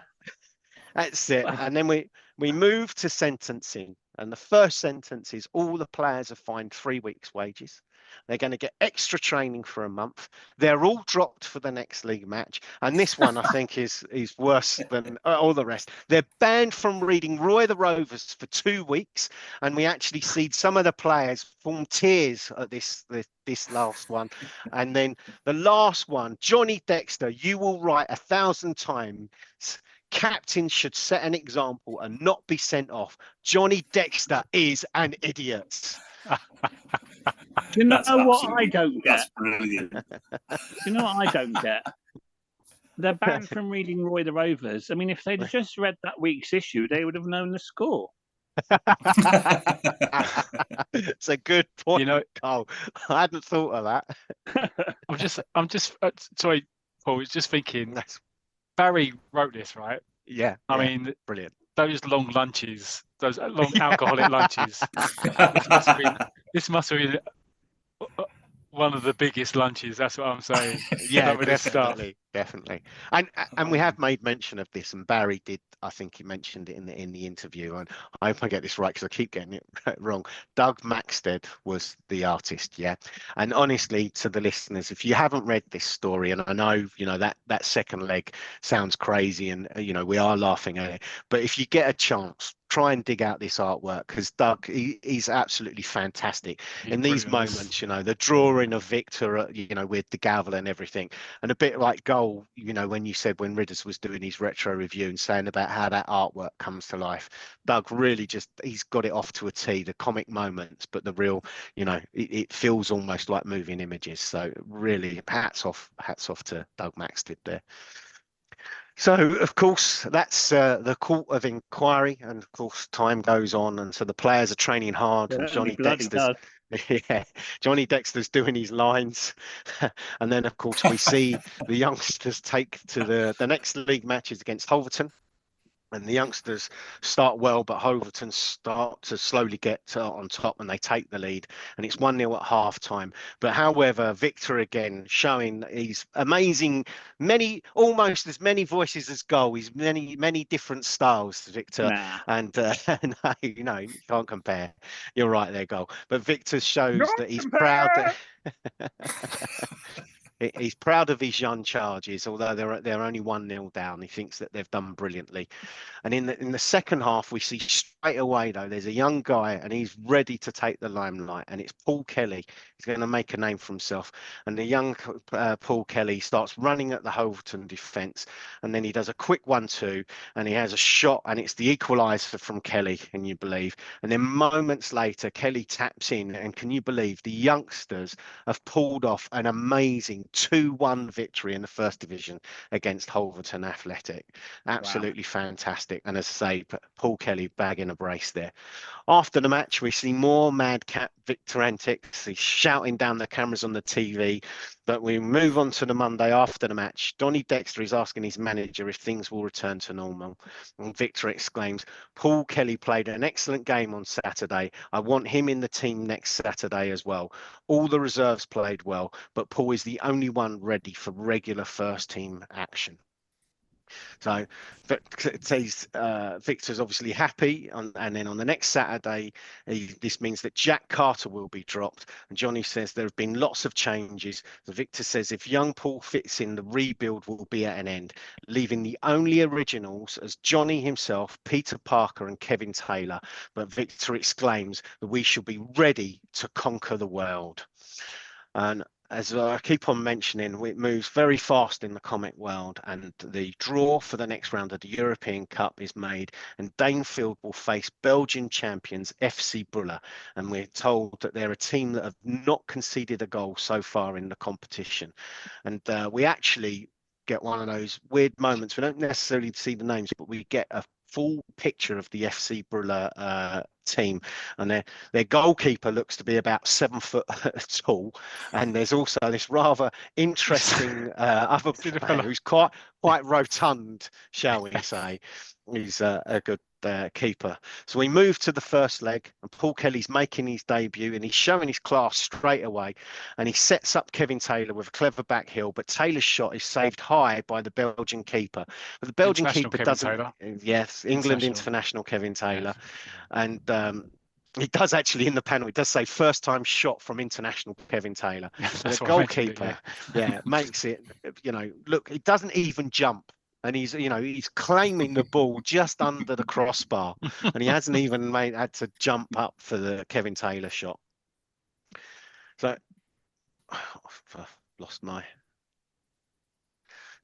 That's it. And then we move to sentencing. And the first sentence is all the players are fined 3 weeks' wages. They're going to get extra training for a month. They're all dropped for the next league match. And this one, I think, is worse than all the rest. They're banned from reading Roy the Rovers for 2 weeks. And we actually see some of the players form tears at this last one. And then the last one, Johnny Dexter, you will write 1,000 times. Captains should set an example and not be sent off. Johnny Dexter is an idiot. Do you know That's what I absolutely- don't get? That's brilliant. Do you know what I don't get? They're banned from reading Roy the Rovers. I mean, if they'd just read that week's issue, they would have known the score. It's a good point, You know, Cole. I hadn't thought of that. I'm just sorry, Paul. I was just thinking. That's, Barry wrote this, right? yeah. I yeah, mean, brilliant. those long lunches, those long alcoholic lunches. This must have been one of the biggest lunches. That's what I'm saying. Yeah, Some of this stuff. definitely. And we have made mention of this, and Barry did. I think he mentioned it in the interview, and I hope I get this right because I keep getting it wrong. Doug Maxted was the artist, yeah. And honestly, to the listeners, if you haven't read this story, and I know that second leg sounds crazy, and we are laughing at it, but if you get a chance, try and dig out this artwork because Doug, he's absolutely fantastic. In these moments, the drawing of Victor, with the gavel and everything, and a bit like Goal, when you said when Ridders was doing his retro review and saying about how that artwork comes to life, Doug really he's got it off to a T, the comic moments, but the real, it feels almost like moving images. So really hats off to Doug Maxted there. So, of course, that's the court of inquiry, and of course, time goes on, and so the players are training hard. And Johnny Dexter's doing his lines, and then, of course, we see the youngsters take to the next league matches against Holverton. And the youngsters start well, but Holverton start to slowly get on top and they take the lead. And it's 1-0 at half time. But however, Victor again showing he's amazing, almost as many voices as Goal. He's many different styles, Victor. Nah. And no, you can't compare. You're right there, Goal. But Victor shows that he's proud. He's proud of his young charges, although they're only 1-0 down. He thinks that they've done brilliantly. And in the second half, we see straight away, though, there's a young guy and he's ready to take the limelight. And it's Paul Kelly. He's going to make a name for himself. And the young Paul Kelly starts running at the Holverton defence. And then he does a quick 1-2 and he has a shot. And it's the equaliser from Kelly, can you believe? And then moments later, Kelly taps in. And can you believe the youngsters have pulled off an amazing 2-1 victory in the first division against Holverton Athletic. Absolutely fantastic. And as I say, Paul Kelly bagging a brace there. After the match, we see more madcap Victor antics. He's shouting down the cameras on the TV. But we move on to the Monday after the match. Johnny Dexter is asking his manager if things will return to normal. And Victor exclaims, Paul Kelly played an excellent game on Saturday. I want him in the team next Saturday as well. All the reserves played well, but Paul is the only one ready for regular first team action. So Victor's obviously happy, and then on the next Saturday, this means that Jack Carter will be dropped. And Johnny says there have been lots of changes. So Victor says if young Paul fits in, the rebuild will be at an end, leaving the only originals as Johnny himself, Peter Parker and Kevin Taylor. But Victor exclaims that we shall be ready to conquer the world. And as I keep on mentioning, it moves very fast in the comic world, and the draw for the next round of the European Cup is made, and Danefield will face Belgian champions FC Brugge, and we're told that they're a team that have not conceded a goal so far in the competition. And we actually get one of those weird moments. We don't necessarily see the names, but we get a full picture of the FC Brugge team, and their goalkeeper looks to be about 7 foot tall, and there's also this rather interesting other player who's quite rotund, shall we say. He's a good keeper. So we move to the first leg, and Paul Kelly's making his debut, and he's showing his class straight away, and he sets up Kevin Taylor with a clever back heel, but Taylor's shot is saved high by the Belgian keeper. But the Belgian keeper doesn't. Yes, England international Kevin Taylor. Yeah. And he does actually, in the panel, it does say first time shot from international Kevin Taylor. The goalkeeper makes it, look, he doesn't even jump. And he's claiming the ball just under the crossbar, and he hasn't even had to jump up for the Kevin Taylor shot. So I've lost my.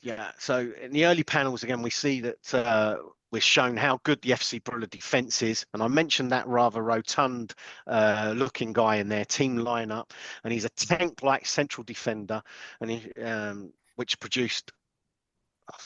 Yeah. So in the early panels again, we see that we're shown how good the FC Brugge defence is, and I mentioned that rather rotund looking guy in their team lineup, and he's a tank-like central defender, and he which produced.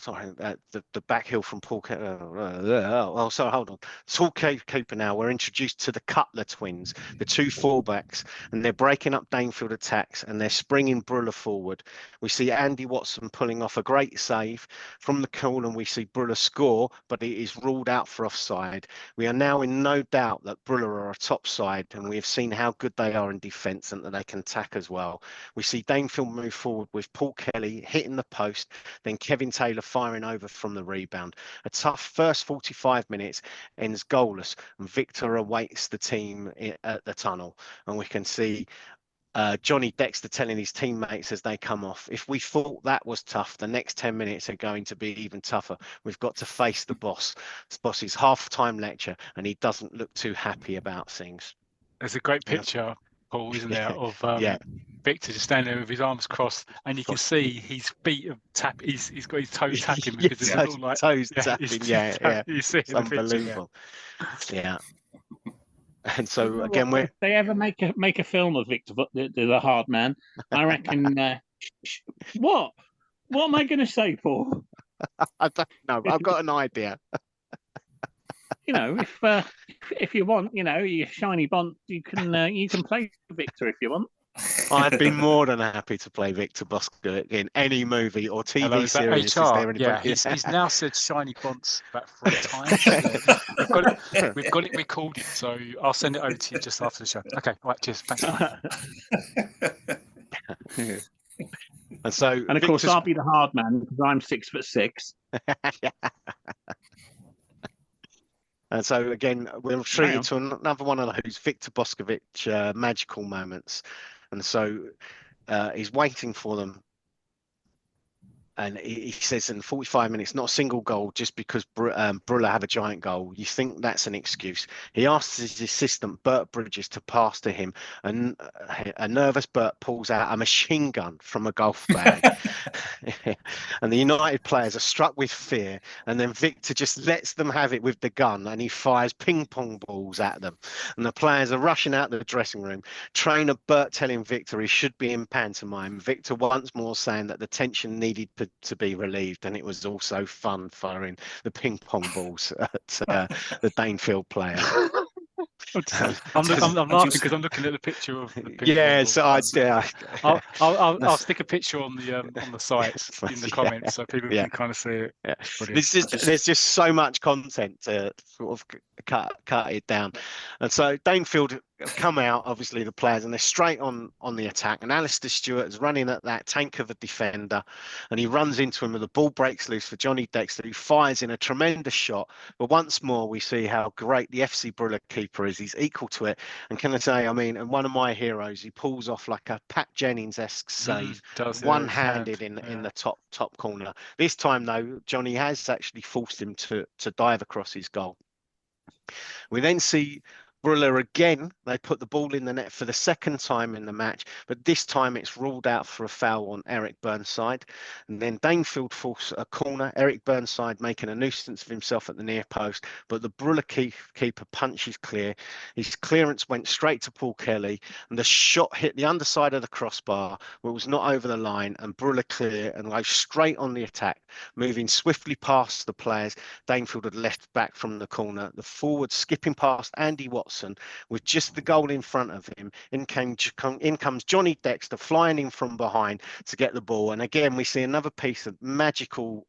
The back heel from Paul. Sorry, hold on. Tall keeper now. We're introduced to the Cutler twins, the two fullbacks, and they're breaking up Danefield attacks, and they're springing Brugge forward. We see Andy Watson pulling off a great save from the corner, and we see Brugge score, but it is ruled out for offside. We are now in no doubt that Brugge are a top side, and we have seen how good they are in defence and that they can attack as well. We see Danefield move forward with Paul Kelly hitting the post, then Kevin Taylor firing over from the rebound. A tough first 45 minutes ends goalless, and Victor awaits the team at the tunnel, and we can see Johnny Dexter telling his teammates as they come off, if we thought that was tough, the next 10 minutes are going to be even tougher. We've got to face the boss. This boss's half-time lecture, and he doesn't look too happy about things. There's a great picture, Paul, isn't there, of Victor just standing there with his arms crossed, and you can see his feet tap. He's got his toes tapping because it's all like toes tapping. You see it's unbelievable. Yeah. And so again, if they ever make a film of Victor, the hard man, I reckon. What am I going to say, Paul? I don't know. I've got an idea. If you want, your shiny Bond, you can play Victor if you want. I'd be more than happy to play Victor Bosco in any movie or TV series. Is there anybody? He's now said shiny fonts about 3 times. We've got it recorded, so I'll send it over to you just after the show. Okay, right, cheers. Thanks. And of course, I'll be the hard man because I'm 6'6". And so again, we're treated to another one of those Victor Boscovich magical moments. And so he's waiting for them. And he says in 45 minutes, not a single goal just because Brugge have a giant goal. You think that's an excuse. He asks his assistant, Bert Bridges, to pass to him. And a nervous Bert pulls out a machine gun from a golf bag. And the United players are struck with fear. And then Victor just lets them have it with the gun, and he fires ping pong balls at them. And the players are rushing out the dressing room. Trainer Bert telling Victor he should be in pantomime. Victor once more saying that the tension needed to be relieved, and it was also fun firing the ping pong balls at the Danefield player. I'm laughing because I'm looking at the picture of the ping pong ball. I'll stick a picture on the sites in the comments so people can kind of see it. Yeah. There's just so much content to sort of cut it down, and so Danefield come out, obviously the players, and they're straight on the attack, and Alistair Stewart is running at that tank of a defender, and he runs into him, and the ball breaks loose for Johnny Dexter, who fires in a tremendous shot. But once more we see how great the FC Brugge keeper is. He's equal to it, and can I say, and one of my heroes, he pulls off like a Pat Jennings-esque save, one-handed in the top corner. This time though, Johnny has actually forced him to dive across his goal. We then see Briller again, they put the ball in the net for the second time in the match, but this time it's ruled out for a foul on Eric Burnside. And then Danefield force a corner, Eric Burnside making a nuisance of himself at the near post, but the Briller keeper punches clear. His clearance went straight to Paul Kelly, and the shot hit the underside of the crossbar, but was not over the line, and Briller clear and goes straight on the attack, moving swiftly past the players Danefield had left back from the corner. The forward skipping past Andy Watson with just the goal in front of him. In comes Johnny Dexter flying in from behind to get the ball. And again, we see another piece of magical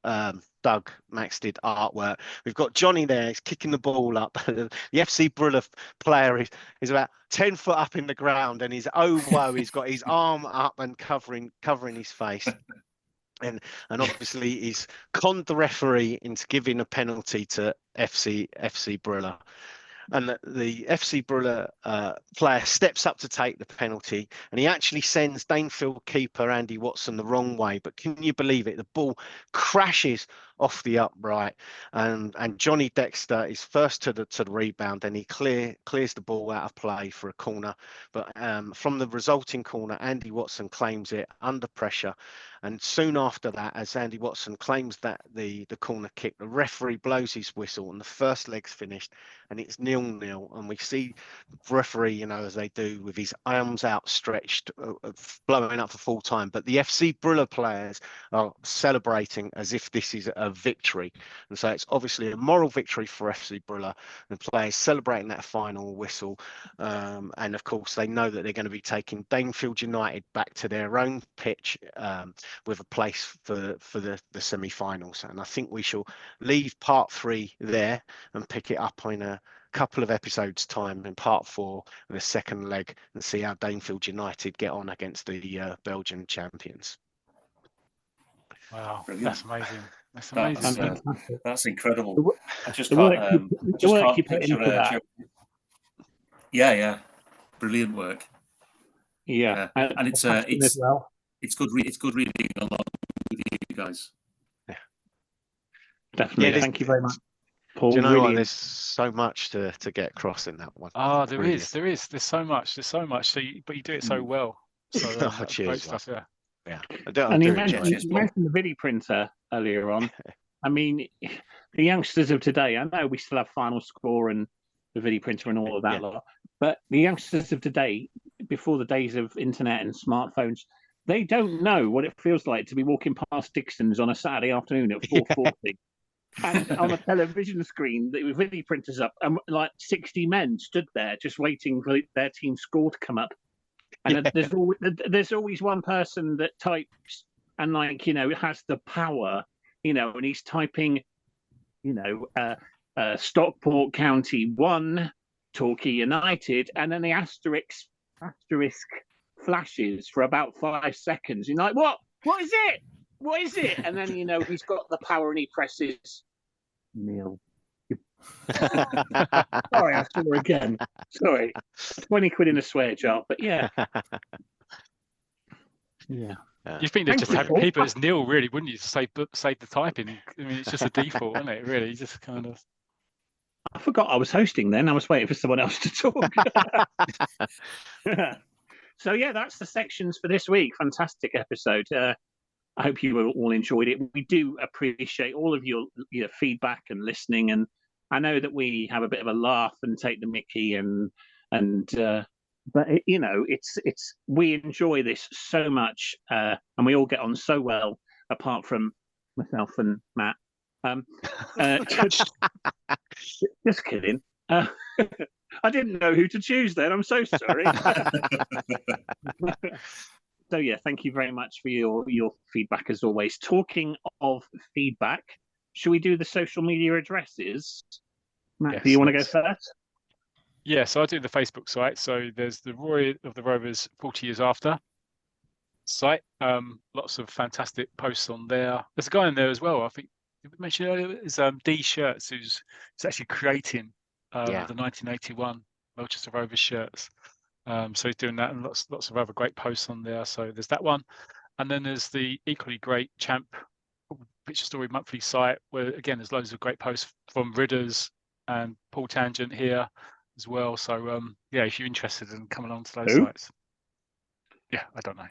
Doug Max did artwork. We've got Johnny there, he's kicking the ball up. The FC Briller player is about 10 foot up in the ground, and he's he's got his arm up and covering his face. And obviously he's conned the referee into giving a penalty to FC Briller. And the FC Briller player steps up to take the penalty, and he actually sends Danefield keeper Andy Watson the wrong way. But can you believe it? The ball crashes off the upright, and Johnny Dexter is first to the rebound, and he clears the ball out of play for a corner. But from the resulting corner, Andy Watson claims it under pressure, and soon after that, as Andy Watson claims that the corner kick, the referee blows his whistle, and the first leg's finished, and it's 0-0. And we see the referee, as they do, with his arms outstretched, blowing up for full time. But the FC Briller players are celebrating as if this is a victory, and so it's obviously a moral victory for FC Briller. The players celebrating that final whistle, and of course they know that they're going to be taking Danefield United back to their own pitch with a place for the semi-finals. And I think we shall leave part 3 there and pick it up in a couple of episodes time in part 4 and the second leg, and see how Danefield United get on against the Belgian champions. Wow, Brilliant. that's amazing. That's amazing. That's incredible. I just The can't, work you put into that. Yeah, brilliant work. Yeah. And it's as well. It's good reading along with you guys. Yeah, Definitely. Thank you very much, Paul. Do you know really what? There's so much to get across in that one. Oh, there is. There's so much. So but you do it so well. So great stuff. Yeah. And you mentioned the video printer earlier on. I mean, the youngsters of today, I know we still have Final Score and the video printer and all of that lot, but the youngsters of today, before the days of internet and smartphones, they don't know what it feels like to be walking past Dixon's on a Saturday afternoon at 4:40. And on a television screen, the video printers up, and like 60 men stood there just waiting for their team's score to come up. And there's always one person that types and has the power, and he's typing, Stockport County 1, Torquay United, and then the asterisk flashes for about 5 seconds. You're like, what is it? What is it? And then, he's got the power and he presses Neil. Sorry, I swore again. Sorry. 20 quid in a swear jar, but yeah. Yeah. You think they'd just have people as Neil, really, wouldn't you? Save the typing. I mean, it's just a default, isn't it? Really, just kind of. I forgot I was hosting then. I was waiting for someone else to talk. So, yeah, that's the sections for this week. Fantastic episode. I hope you all enjoyed it. We do appreciate all of your feedback and listening. And I know that we have a bit of a laugh and take the mickey but it's we enjoy this so much, and we all get on so well, apart from myself and Matt. Just kidding. I didn't know who to choose then. I'm so sorry. So yeah, thank you very much for your feedback as always. Talking of feedback, should we do the social media addresses? Matt, Yes, do you want to go first? Yeah, so I do the Facebook site. So there's the Roy of the Rovers 40 years after site. Lots of fantastic posts on there. There's a guy in there as well. I think you mentioned earlier is D Shirts, who's actually creating the 1981 Melchester Rovers shirts. So he's doing that, and lots of other great posts on there. So there's that one, and then there's the equally great Champ Picture Story monthly site, where again there's loads of great posts from Ridders and Paul Tangent here. as well. So yeah, if you're interested in coming along to those sites. Yeah, I don't know.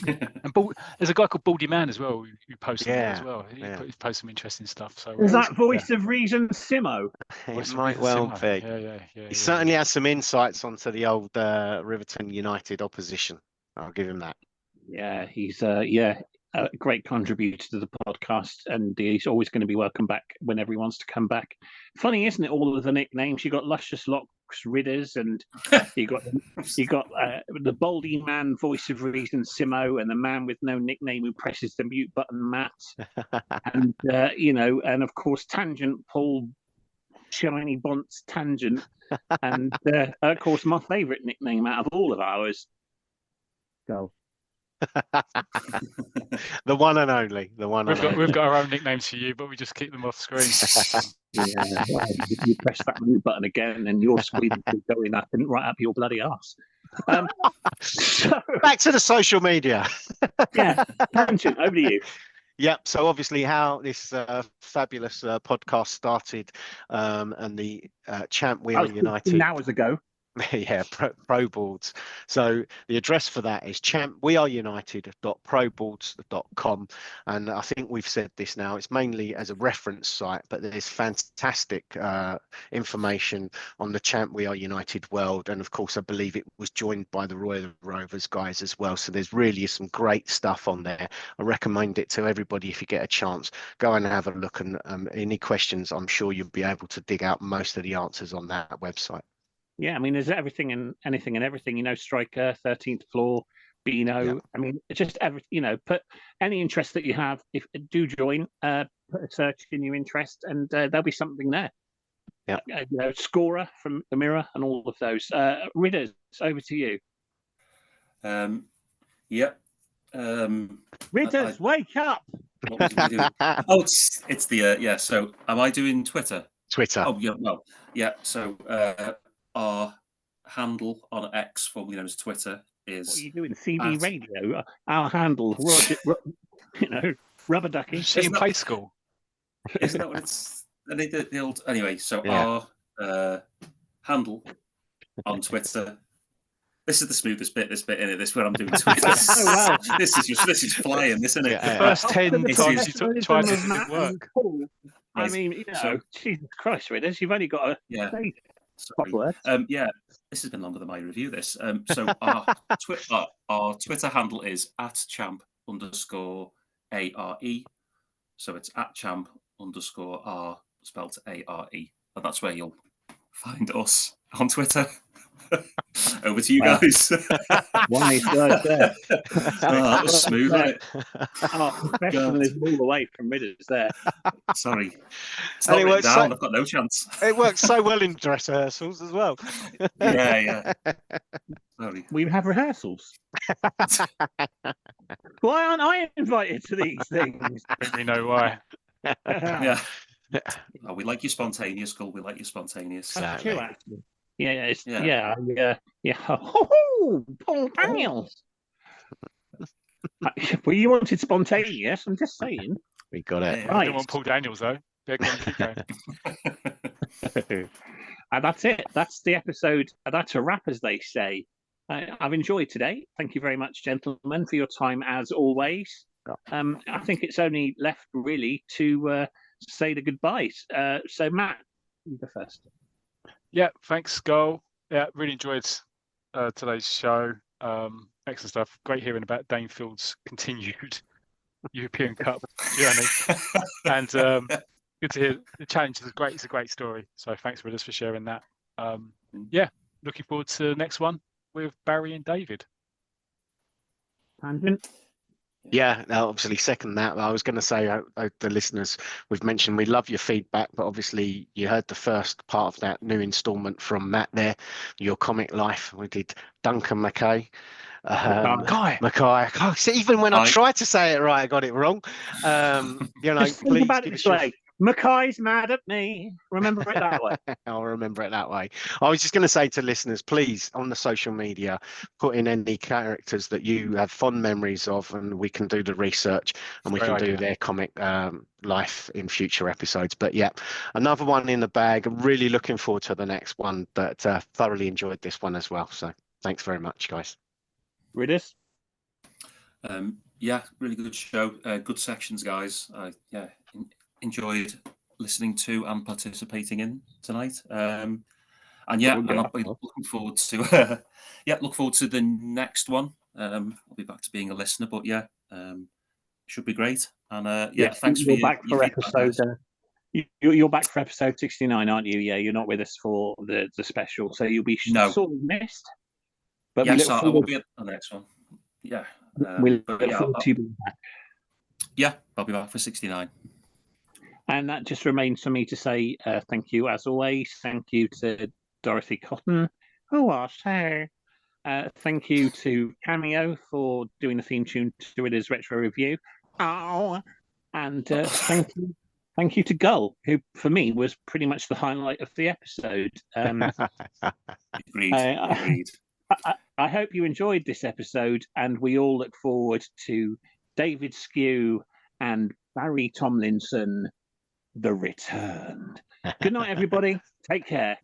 And there's a guy called Baldy Man as well who posts on there as well. He posts some interesting stuff. So is that Voice of Reason Simo? It might well be. Yeah. He certainly has some insights onto the old Riverton United opposition. I'll give him that. Yeah, he's a great contributor to the podcast, and he's always going to be welcome back whenever he wants to come back. Funny, isn't it? All of the nicknames. You got Luscious Locks Ridders, and you got the Baldy Man, Voice of Reason Simo, and the man with no nickname who presses the mute button, Matt, and and of course Tangent Paul, Shiny Bonts Tangent, and of course my favourite nickname out of all of ours, Go. The one and only. We've got our own nicknames for you, but we just keep them off screen. Yeah, you press that mute button again, and your screen is going up and right up your bloody ass. So, back to the social media. Yeah, Tangent, over to you. Yep. So obviously, how this fabulous podcast started, and the Champ We Are United. Hours ago. Yeah, pro boards. So the address for that is champweareunited.proboards.com, and I think we've said this now. It's mainly as a reference site, but there's fantastic information on the Champ We Are United world, and of course I believe it was joined by the Royal Rovers guys as well. So there's really some great stuff on there. I recommend it to everybody if you get a chance. Go and have a look, and any questions, I'm sure you'll be able to dig out most of the answers on that website. Yeah, I mean, there's everything and anything and everything. Striker, 13th floor, Beano. Yeah. I mean, it's just put any interest that you have. If do join, put a search in your interest, and there'll be something there. Yeah, Scorer from the Mirror and all of those. Ridders, over to you. Yep. Ridders, wake up! What was we doing? Oh, it's the So, am I doing Twitter? Twitter. Oh yeah, well, yeah. So. Our handle on X, formerly known as Twitter, is. What are you doing? CB Radio. Our handle, rubber ducky. She in play school. Isn't that what it's? The old. Anyway, so our handle on Twitter. This is the smoothest bit. This bit in it. This is where I'm doing Twitter. Oh, wow. This is flying. This isn't it? The first 10 times you tried this, it didn't work. I mean, Jesus Christ, Ridders, you've only got a. Sorry. Yeah, this has been longer than my review. This. So our Twitter handle is @champ_ARE. So it's @champ_R spelled ARE, and that's where you'll find us on Twitter. Over to you guys. Wise right there. That was smooth, wasn't it? Professionalism all the way from Ridders there. Sorry. It's not written down. I've got no chance. It works so well in dress rehearsals as well. Yeah. Sorry. We have rehearsals. Why aren't I invited to these things? I think we know why. Yeah. Oh, we like you spontaneous, Gull. We like you spontaneous. Exactly. Yeah. Oh, Paul Daniels. Well, you wanted spontaneous. I'm just saying. We got it. Right. I don't want Paul Daniels though. And that's it. That's the episode. That's a wrap, as they say. I've enjoyed today. Thank you very much, gentlemen, for your time as always. I think it's only left really to say the goodbyes. So, Matt, you go first. Yeah, thanks, Skull. Yeah, really enjoyed today's show. Excellent stuff. Great hearing about Danefield's continued European Cup journey. And good to hear the challenge is great. It's a great story. So thanks, Ridders, for sharing that. Yeah, looking forward to the next one with Barry and David. Tangent. Yeah, obviously second that. I was going to say, the listeners, we've mentioned we love your feedback, but obviously you heard the first part of that new instalment from Matt there, Your Comic Life. We did Duncan McKay. Mackay. Even when I tried to say it right, I got it wrong. Please give us Mackay's mad at me. Remember it that way. I'll remember it that way. I was just going to say to listeners, please, on the social media, put in any characters that you have fond memories of, and we can do the research and we can do their comic life in future episodes. But yeah, another one in the bag. Really looking forward to the next one, but thoroughly enjoyed this one as well. So thanks very much, guys. Ridders? Yeah, really good show. Good sections, guys. Enjoyed listening to and participating in tonight. And yeah, and I'll be looking forward to look forward to the next one. I'll be back to being a listener, but yeah, should be great. And thanks for back for episode. You're back for episode 69, aren't you? Yeah, you're not with us for the special, so you'll be sort of missed. But yes, I will be at the next one. Yeah, we'll look forward to you being back. Yeah, I'll be back for 69. And that just remains for me to say thank you, as always. Thank you to Dorothy Cotton, who was her. Thank you to Cameo for doing the theme tune to Ridder's Retro Review. Oh, and thank you to Gull, who for me was pretty much the highlight of the episode. Agreed. I hope you enjoyed this episode, and we all look forward to David Skew and Barry Tomlinson, The Return. Good night, everybody. Take care.